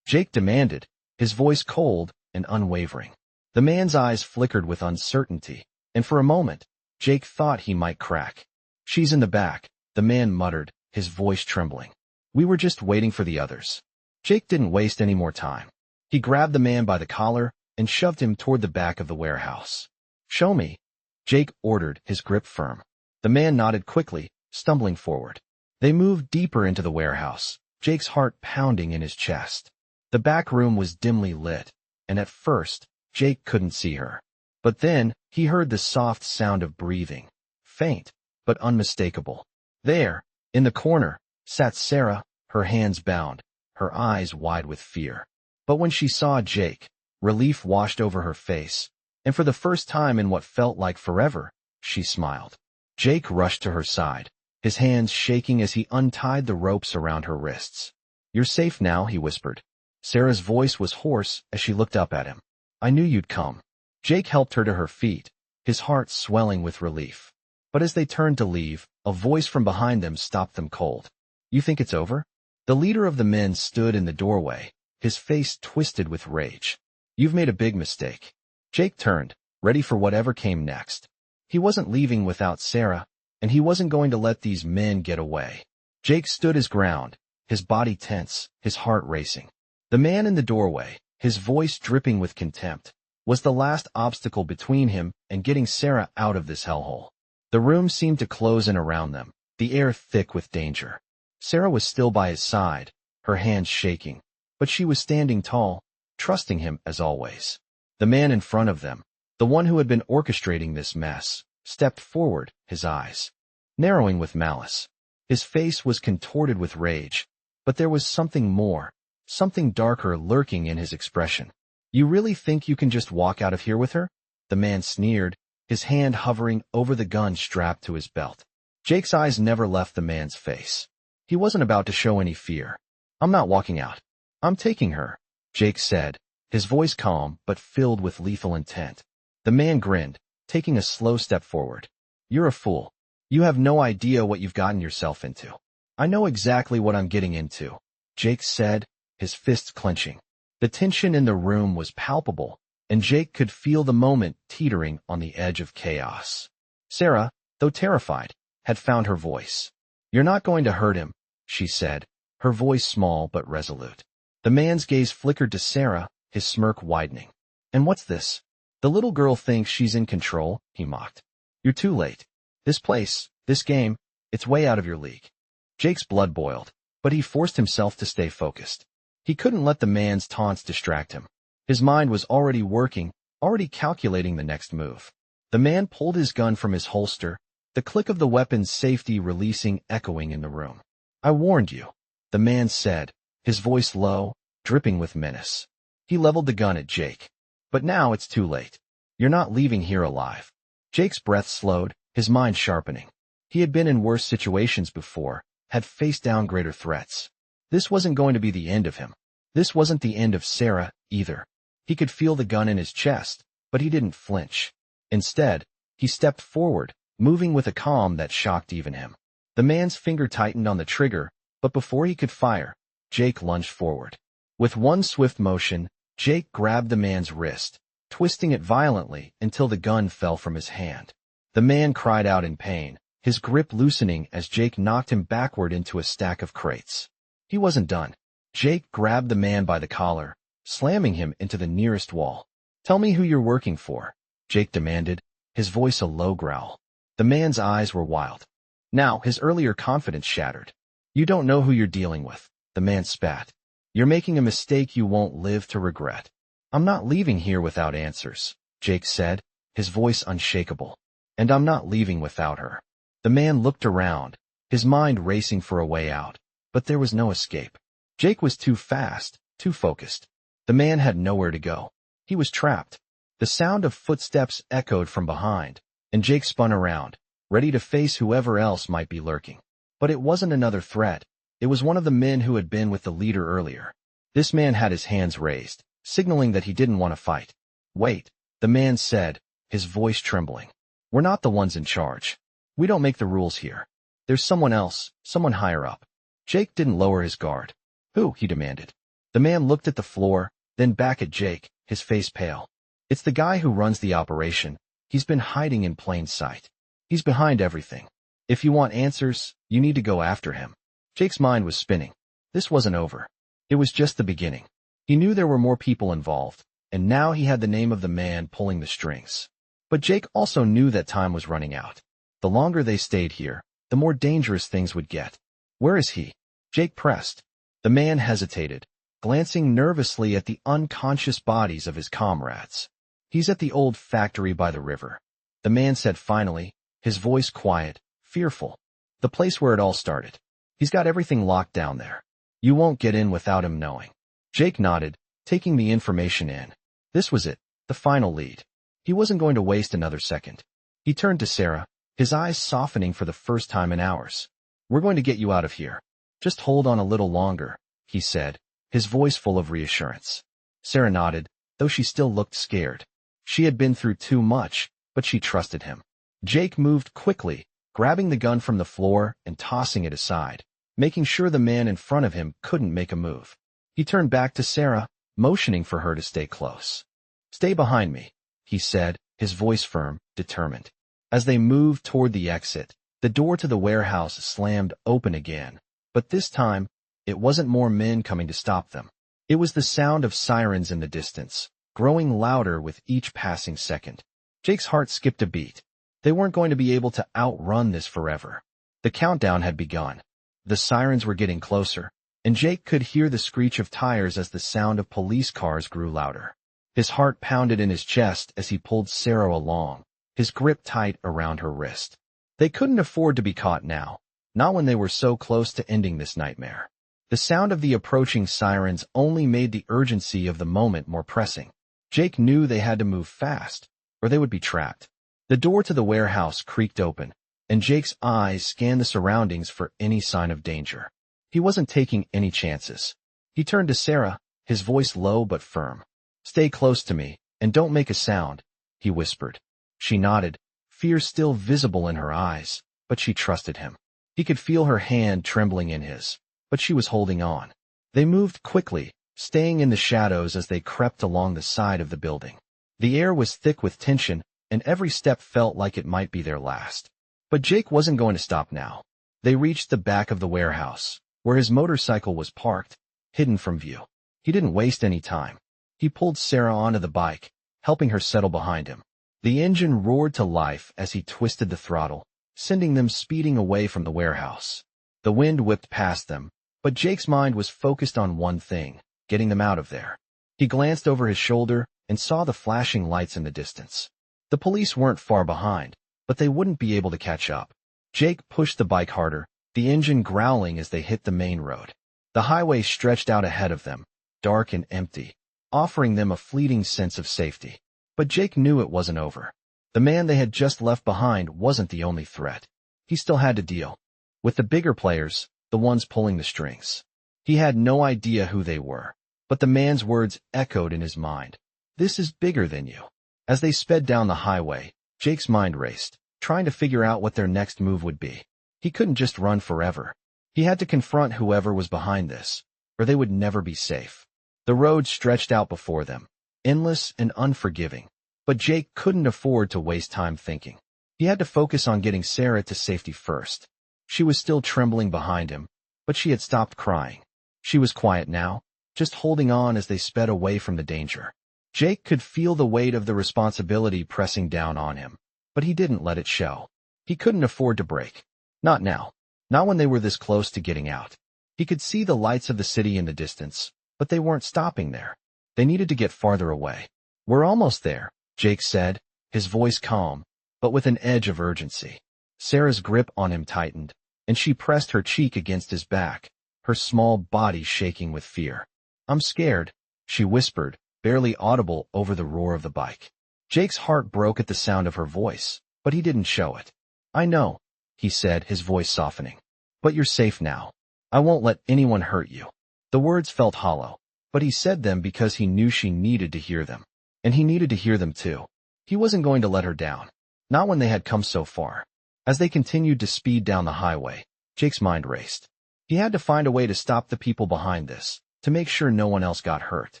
Jake demanded, his voice cold and unwavering. The man's eyes flickered with uncertainty, and for a moment, Jake thought he might crack. "She's in the back," the man muttered, his voice trembling. "We were just waiting for the others." Jake didn't waste any more time. He grabbed the man by the collar and shoved him toward the back of the warehouse. "Show me," Jake ordered, his grip firm. The man nodded quickly, stumbling forward. They moved deeper into the warehouse, Jake's heart pounding in his chest. The back room was dimly lit, and at first, Jake couldn't see her. But then, he heard the soft sound of breathing, faint, but unmistakable. There, in the corner, sat Sarah, her hands bound, her eyes wide with fear. But when she saw Jake, relief washed over her face, and for the first time in what felt like forever, she smiled. Jake rushed to her side, his hands shaking as he untied the ropes around her wrists. "You're safe now," he whispered. Sarah's voice was hoarse as she looked up at him. "I knew you'd come." Jake helped her to her feet, his heart swelling with relief. But as they turned to leave, a voice from behind them stopped them cold. "You think it's over?" The leader of the men stood in the doorway, his face twisted with rage. "You've made a big mistake." Jake turned, ready for whatever came next. He wasn't leaving without Sarah, and he wasn't going to let these men get away. Jake stood his ground, his body tense, his heart racing. The man in the doorway, his voice dripping with contempt, was the last obstacle between him and getting Sarah out of this hellhole. The room seemed to close in around them, the air thick with danger. Sarah was still by his side, her hands shaking, but she was standing tall, trusting him as always. The man in front of them, the one who had been orchestrating this mess, stepped forward, his eyes narrowing with malice. His face was contorted with rage, but there was something more, something darker lurking in his expression. "You really think you can just walk out of here with her?" The man sneered, his hand hovering over the gun strapped to his belt. Jake's eyes never left the man's face. He wasn't about to show any fear. "I'm not walking out. I'm taking her," Jake said, his voice calm but filled with lethal intent. The man grinned, taking a slow step forward. "You're a fool. You have no idea what you've gotten yourself into." "I know exactly what I'm getting into," Jake said, his fists clenching. The tension in the room was palpable, and Jake could feel the moment teetering on the edge of chaos. Sarah, though terrified, had found her voice. "You're not going to hurt him," she said, her voice small but resolute. The man's gaze flickered to Sarah, his smirk widening. "And what's this? The little girl thinks she's in control," he mocked. "You're too late. This place, this game, it's way out of your league." Jake's blood boiled, but he forced himself to stay focused. He couldn't let the man's taunts distract him. His mind was already working, already calculating the next move. The man pulled his gun from his holster, the click of the weapon's safety releasing echoing in the room. "I warned you," the man said, his voice low, dripping with menace. He leveled the gun at Jake. "But now it's too late. You're not leaving here alive." Jake's breath slowed, his mind sharpening. He had been in worse situations before, had faced down greater threats. This wasn't going to be the end of him. This wasn't the end of Sarah, either. He could feel the gun in his chest, but he didn't flinch. Instead, he stepped forward, moving with a calm that shocked even him. The man's finger tightened on the trigger, but before he could fire, Jake lunged forward. With one swift motion, Jake grabbed the man's wrist, twisting it violently until the gun fell from his hand. The man cried out in pain, his grip loosening as Jake knocked him backward into a stack of crates. He wasn't done. Jake grabbed the man by the collar, slamming him into the nearest wall. "Tell me who you're working for," Jake demanded, his voice a low growl. The man's eyes were wild. Now his earlier confidence shattered. "You don't know who you're dealing with," the man spat. "You're making a mistake you won't live to regret." "I'm not leaving here without answers," Jake said, his voice unshakable. "And I'm not leaving without her." The man looked around, his mind racing for a way out, but there was no escape. Jake was too fast, too focused. The man had nowhere to go. He was trapped. The sound of footsteps echoed from behind, and Jake spun around, ready to face whoever else might be lurking. But it wasn't another threat. It was one of the men who had been with the leader earlier. This man had his hands raised, signaling that he didn't want to fight. "Wait," the man said, his voice trembling. "We're not the ones in charge. We don't make the rules here. There's someone else, someone higher up." Jake didn't lower his guard. "Who?" he demanded. The man looked at the floor, then back at Jake, his face pale. "It's the guy who runs the operation. He's been hiding in plain sight. He's behind everything. If you want answers, you need to go after him." Jake's mind was spinning. This wasn't over. It was just the beginning. He knew there were more people involved, and now he had the name of the man pulling the strings. But Jake also knew that time was running out. The longer they stayed here, the more dangerous things would get. "Where is he?" Jake pressed. The man hesitated, glancing nervously at the unconscious bodies of his comrades. "He's at the old factory by the river," the man said finally, his voice quiet, fearful. "The place where it all started. He's got everything locked down there. You won't get in without him knowing." Jake nodded, taking the information in. This was it, the final lead. He wasn't going to waste another second. He turned to Sarah, his eyes softening for the first time in hours. "We're going to get you out of here. Just hold on a little longer," he said, his voice full of reassurance. Sarah nodded, though she still looked scared. She had been through too much, but she trusted him. Jake moved quickly, grabbing the gun from the floor and tossing it aside, making sure the man in front of him couldn't make a move. He turned back to Sarah, motioning for her to stay close. "Stay behind me," he said, his voice firm, determined. As they moved toward the exit, the door to the warehouse slammed open again, but this time, it wasn't more men coming to stop them. It was the sound of sirens in the distance, growing louder with each passing second. Jake's heart skipped a beat. They weren't going to be able to outrun this forever. The countdown had begun. The sirens were getting closer, and Jake could hear the screech of tires as the sound of police cars grew louder. His heart pounded in his chest as he pulled Sarah along, his grip tight around her wrist. They couldn't afford to be caught now, not when they were so close to ending this nightmare. The sound of the approaching sirens only made the urgency of the moment more pressing. Jake knew they had to move fast, or they would be trapped. The door to the warehouse creaked open, and Jake's eyes scanned the surroundings for any sign of danger. He wasn't taking any chances. He turned to Sarah, his voice low but firm. "Stay close to me, and don't make a sound," he whispered. She nodded, fear still visible in her eyes, but she trusted him. He could feel her hand trembling in his, but she was holding on. They moved quickly, staying in the shadows as they crept along the side of the building. The air was thick with tension, and every step felt like it might be their last. But Jake wasn't going to stop now. They reached the back of the warehouse, where his motorcycle was parked, hidden from view. He didn't waste any time. He pulled Sarah onto the bike, helping her settle behind him. The engine roared to life as he twisted the throttle, sending them speeding away from the warehouse. The wind whipped past them, but Jake's mind was focused on one thing, getting them out of there. He glanced over his shoulder and saw the flashing lights in the distance. The police weren't far behind, but they wouldn't be able to catch up. Jake pushed the bike harder, the engine growling as they hit the main road. The highway stretched out ahead of them, dark and empty, offering them a fleeting sense of safety. But Jake knew it wasn't over. The man they had just left behind wasn't the only threat. He still had to deal with the bigger players, the ones pulling the strings. He had no idea who they were, but the man's words echoed in his mind. "This is bigger than you." As they sped down the highway, Jake's mind raced, trying to figure out what their next move would be. He couldn't just run forever. He had to confront whoever was behind this, or they would never be safe. The road stretched out before them, endless and unforgiving, but Jake couldn't afford to waste time thinking. He had to focus on getting Sarah to safety first. She was still trembling behind him, but she had stopped crying. She was quiet now, just holding on as they sped away from the danger. Jake could feel the weight of the responsibility pressing down on him, but he didn't let it show. He couldn't afford to break. Not now. Not when they were this close to getting out. He could see the lights of the city in the distance, but they weren't stopping there. They needed to get farther away. "We're almost there," Jake said, his voice calm, but with an edge of urgency. Sarah's grip on him tightened, and she pressed her cheek against his back, her small body shaking with fear. "I'm scared," she whispered, barely audible over the roar of the bike. Jake's heart broke at the sound of her voice, but he didn't show it. "I know," he said, his voice softening. But you're safe now. I won't let anyone hurt you. The words felt hollow, but he said them because he knew she needed to hear them. And he needed to hear them too. He wasn't going to let her down. Not when they had come so far. As they continued to speed down the highway, Jake's mind raced. He had to find a way to stop the people behind this, to make sure no one else got hurt.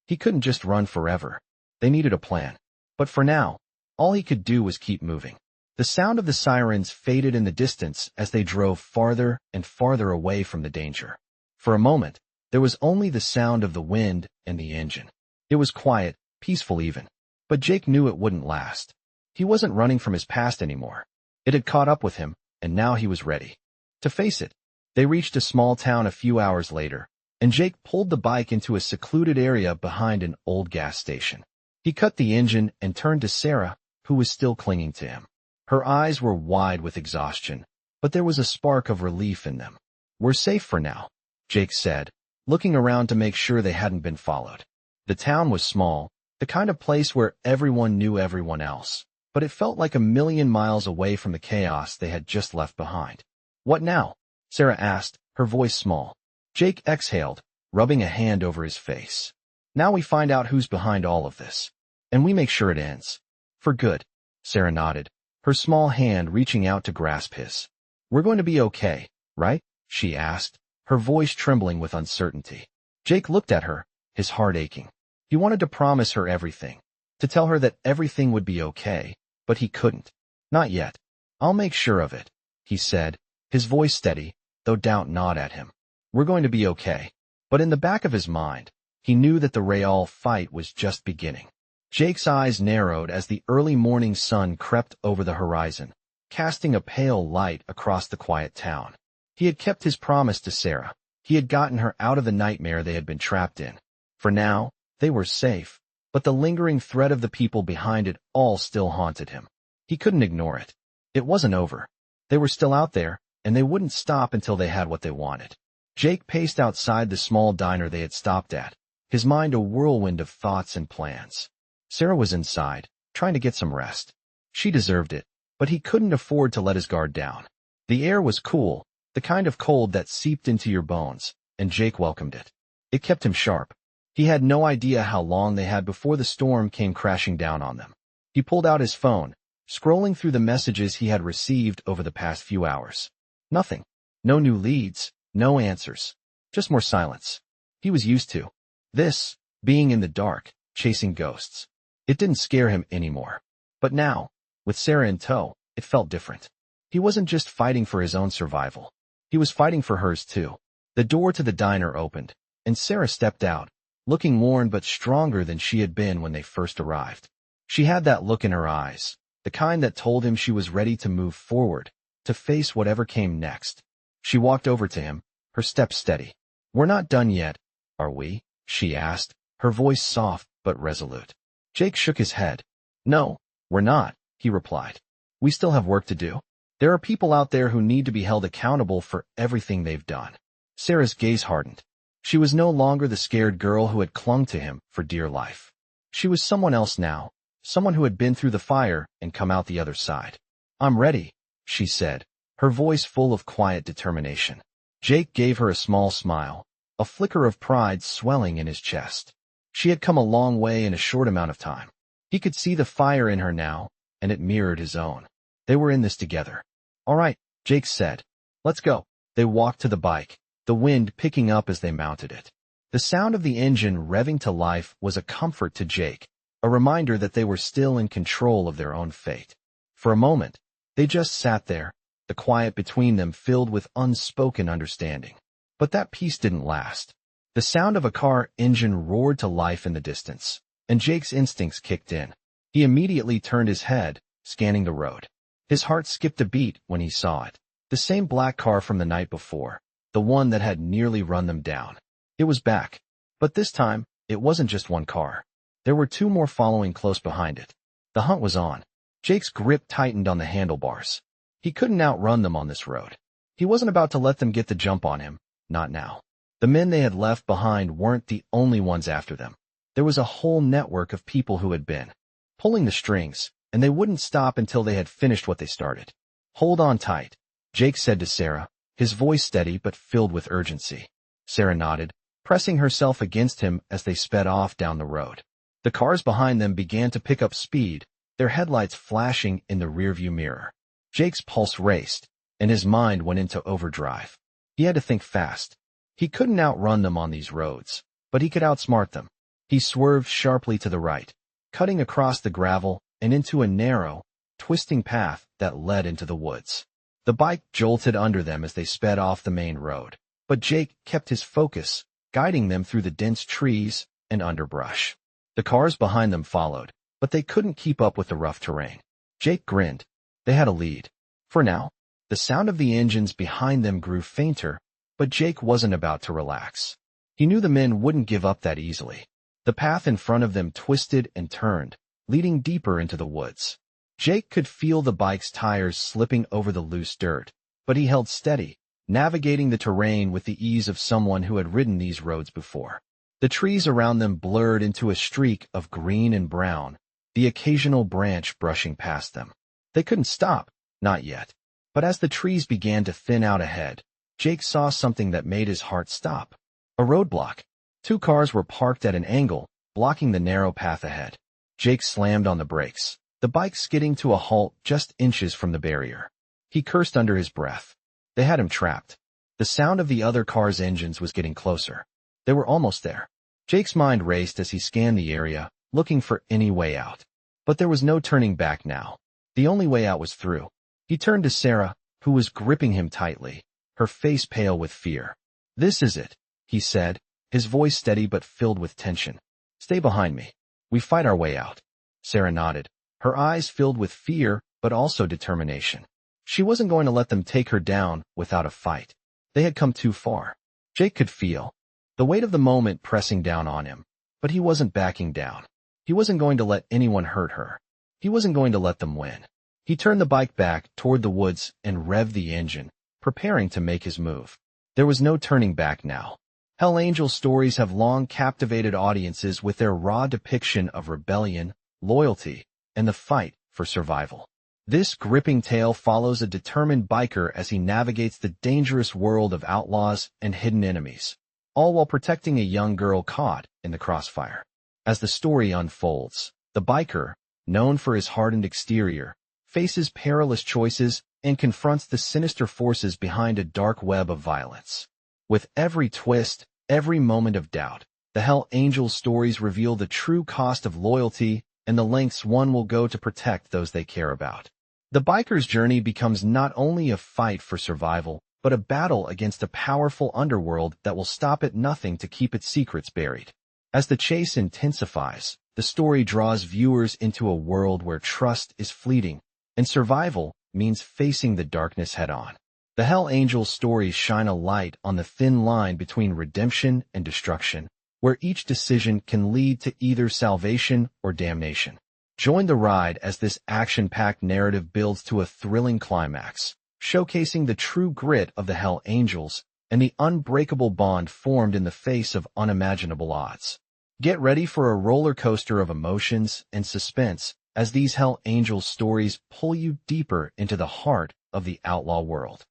He couldn't just run forever. They needed a plan. But for now, all he could do was keep moving. The sound of the sirens faded in the distance as they drove farther and farther away from the danger. For a moment, there was only the sound of the wind and the engine. It was quiet, peaceful even. But Jake knew it wouldn't last. He wasn't running from his past anymore. It had caught up with him, and now he was ready to face it. They reached a small town a few hours later, and Jake pulled the bike into a secluded area behind an old gas station. He cut the engine and turned to Sarah, who was still clinging to him. Her eyes were wide with exhaustion, but there was a spark of relief in them. "We're safe for now," Jake said, looking around to make sure they hadn't been followed. The town was small, the kind of place where everyone knew everyone else, but it felt like a million miles away from the chaos they had just left behind. "What now?" Sarah asked, her voice small. Jake exhaled, rubbing a hand over his face. "Now we find out who's behind all of this. And we make sure it ends. For good." Sarah nodded, her small hand reaching out to grasp his. "We're going to be okay, right?" she asked, her voice trembling with uncertainty. Jake looked at her, his heart aching. He wanted to promise her everything, to tell her that everything would be okay, but he couldn't. "Not yet. I'll make sure of it," he said, his voice steady, though doubt gnawed at him. "We're going to be okay." But in the back of his mind, he knew that the Real fight was just beginning. Jake's eyes narrowed as the early morning sun crept over the horizon, casting a pale light across the quiet town. He had kept his promise to Sarah. He had gotten her out of the nightmare they had been trapped in. For now, they were safe, but the lingering threat of the people behind it all still haunted him. He couldn't ignore it. It wasn't over. They were still out there, and they wouldn't stop until they had what they wanted. Jake paced outside the small diner they had stopped at, his mind a whirlwind of thoughts and plans. Sarah was inside, trying to get some rest. She deserved it, but he couldn't afford to let his guard down. The air was cool, the kind of cold that seeped into your bones, and Jake welcomed it. It kept him sharp. He had no idea how long they had before the storm came crashing down on them. He pulled out his phone, scrolling through the messages he had received over the past few hours. Nothing. No new leads, no answers. Just more silence. He was used to this, being in the dark, chasing ghosts. It didn't scare him anymore. But now, with Sarah in tow, it felt different. He wasn't just fighting for his own survival. He was fighting for hers too. The door to the diner opened, and Sarah stepped out, looking worn but stronger than she had been when they first arrived. She had that look in her eyes, the kind that told him she was ready to move forward, to face whatever came next. She walked over to him, her step steady. "We're not done yet, are we?" she asked, her voice soft but resolute. Jake shook his head. "No, we're not," he replied. "We still have work to do. There are people out there who need to be held accountable for everything they've done." Sarah's gaze hardened. She was no longer the scared girl who had clung to him for dear life. She was someone else now, someone who had been through the fire and come out the other side. "I'm ready," she said, her voice full of quiet determination. Jake gave her a small smile, a flicker of pride swelling in his chest. She had come a long way in a short amount of time. He could see the fire in her now, and it mirrored his own. They were in this together. "All right," Jake said. "Let's go." They walked to the bike, the wind picking up as they mounted it. The sound of the engine revving to life was a comfort to Jake, a reminder that they were still in control of their own fate. For a moment, they just sat there, the quiet between them filled with unspoken understanding. But that peace didn't last. The sound of a car engine roared to life in the distance, and Jake's instincts kicked in. He immediately turned his head, scanning the road. His heart skipped a beat when he saw it. The same black car from the night before, the one that had nearly run them down. It was back. But this time, it wasn't just one car. There were two more following close behind it. The hunt was on. Jake's grip tightened on the handlebars. He couldn't outrun them on this road. He wasn't about to let them get the jump on him, not now. The men they had left behind weren't the only ones after them. There was a whole network of people who had been pulling the strings, and they wouldn't stop until they had finished what they started. "Hold on tight," Jake said to Sarah, his voice steady but filled with urgency. Sarah nodded, pressing herself against him as they sped off down the road. The cars behind them began to pick up speed, their headlights flashing in the rearview mirror. Jake's pulse raced, and his mind went into overdrive. He had to think fast. He couldn't outrun them on these roads, but he could outsmart them. He swerved sharply to the right, cutting across the gravel and into a narrow, twisting path that led into the woods. The bike jolted under them as they sped off the main road, but Jake kept his focus, guiding them through the dense trees and underbrush. The cars behind them followed, but they couldn't keep up with the rough terrain. Jake grinned. They had a lead. For now, the sound of the engines behind them grew fainter, but Jake wasn't about to relax. He knew the men wouldn't give up that easily. The path in front of them twisted and turned, leading deeper into the woods. Jake could feel the bike's tires slipping over the loose dirt, but he held steady, navigating the terrain with the ease of someone who had ridden these roads before. The trees around them blurred into a streak of green and brown, the occasional branch brushing past them. They couldn't stop, not yet. But as the trees began to thin out ahead, Jake saw something that made his heart stop. A roadblock. 2 cars were parked at an angle, blocking the narrow path ahead. Jake slammed on the brakes, the bike skidding to a halt just inches from the barrier. He cursed under his breath. They had him trapped. The sound of the other car's engines was getting closer. They were almost there. Jake's mind raced as he scanned the area, looking for any way out. But there was no turning back now. The only way out was through. He turned to Sarah, who was gripping him tightly, her face pale with fear. "This is it," he said, his voice steady but filled with tension. "Stay behind me. We fight our way out." Sarah nodded, her eyes filled with fear but also determination. She wasn't going to let them take her down without a fight. They had come too far. Jake could feel the weight of the moment pressing down on him, but he wasn't backing down. He wasn't going to let anyone hurt her. He wasn't going to let them win. He turned the bike back toward the woods and revved the engine, preparing to make his move. There was no turning back now. Hell Angel stories have long captivated audiences with their raw depiction of rebellion, loyalty, and the fight for survival. This gripping tale follows a determined biker as he navigates the dangerous world of outlaws and hidden enemies, all while protecting a young girl caught in the crossfire. As the story unfolds, the biker, known for his hardened exterior, faces perilous choices and confronts the sinister forces behind a dark web of violence. With every twist, every moment of doubt, the Hell Angel stories reveal the true cost of loyalty and the lengths one will go to protect those they care about. The biker's journey becomes not only a fight for survival, but a battle against a powerful underworld that will stop at nothing to keep its secrets buried. As the chase intensifies, the story draws viewers into a world where trust is fleeting, and survival means facing the darkness head-on. The Hell Angel stories shine a light on the thin line between redemption and destruction, where each decision can lead to either salvation or damnation. Join the ride as this action-packed narrative builds to a thrilling climax, showcasing the true grit of the Hell Angels and the unbreakable bond formed in the face of unimaginable odds. Get ready for a roller coaster of emotions and suspense as these Hell Angel stories pull you deeper into the heart of the outlaw world.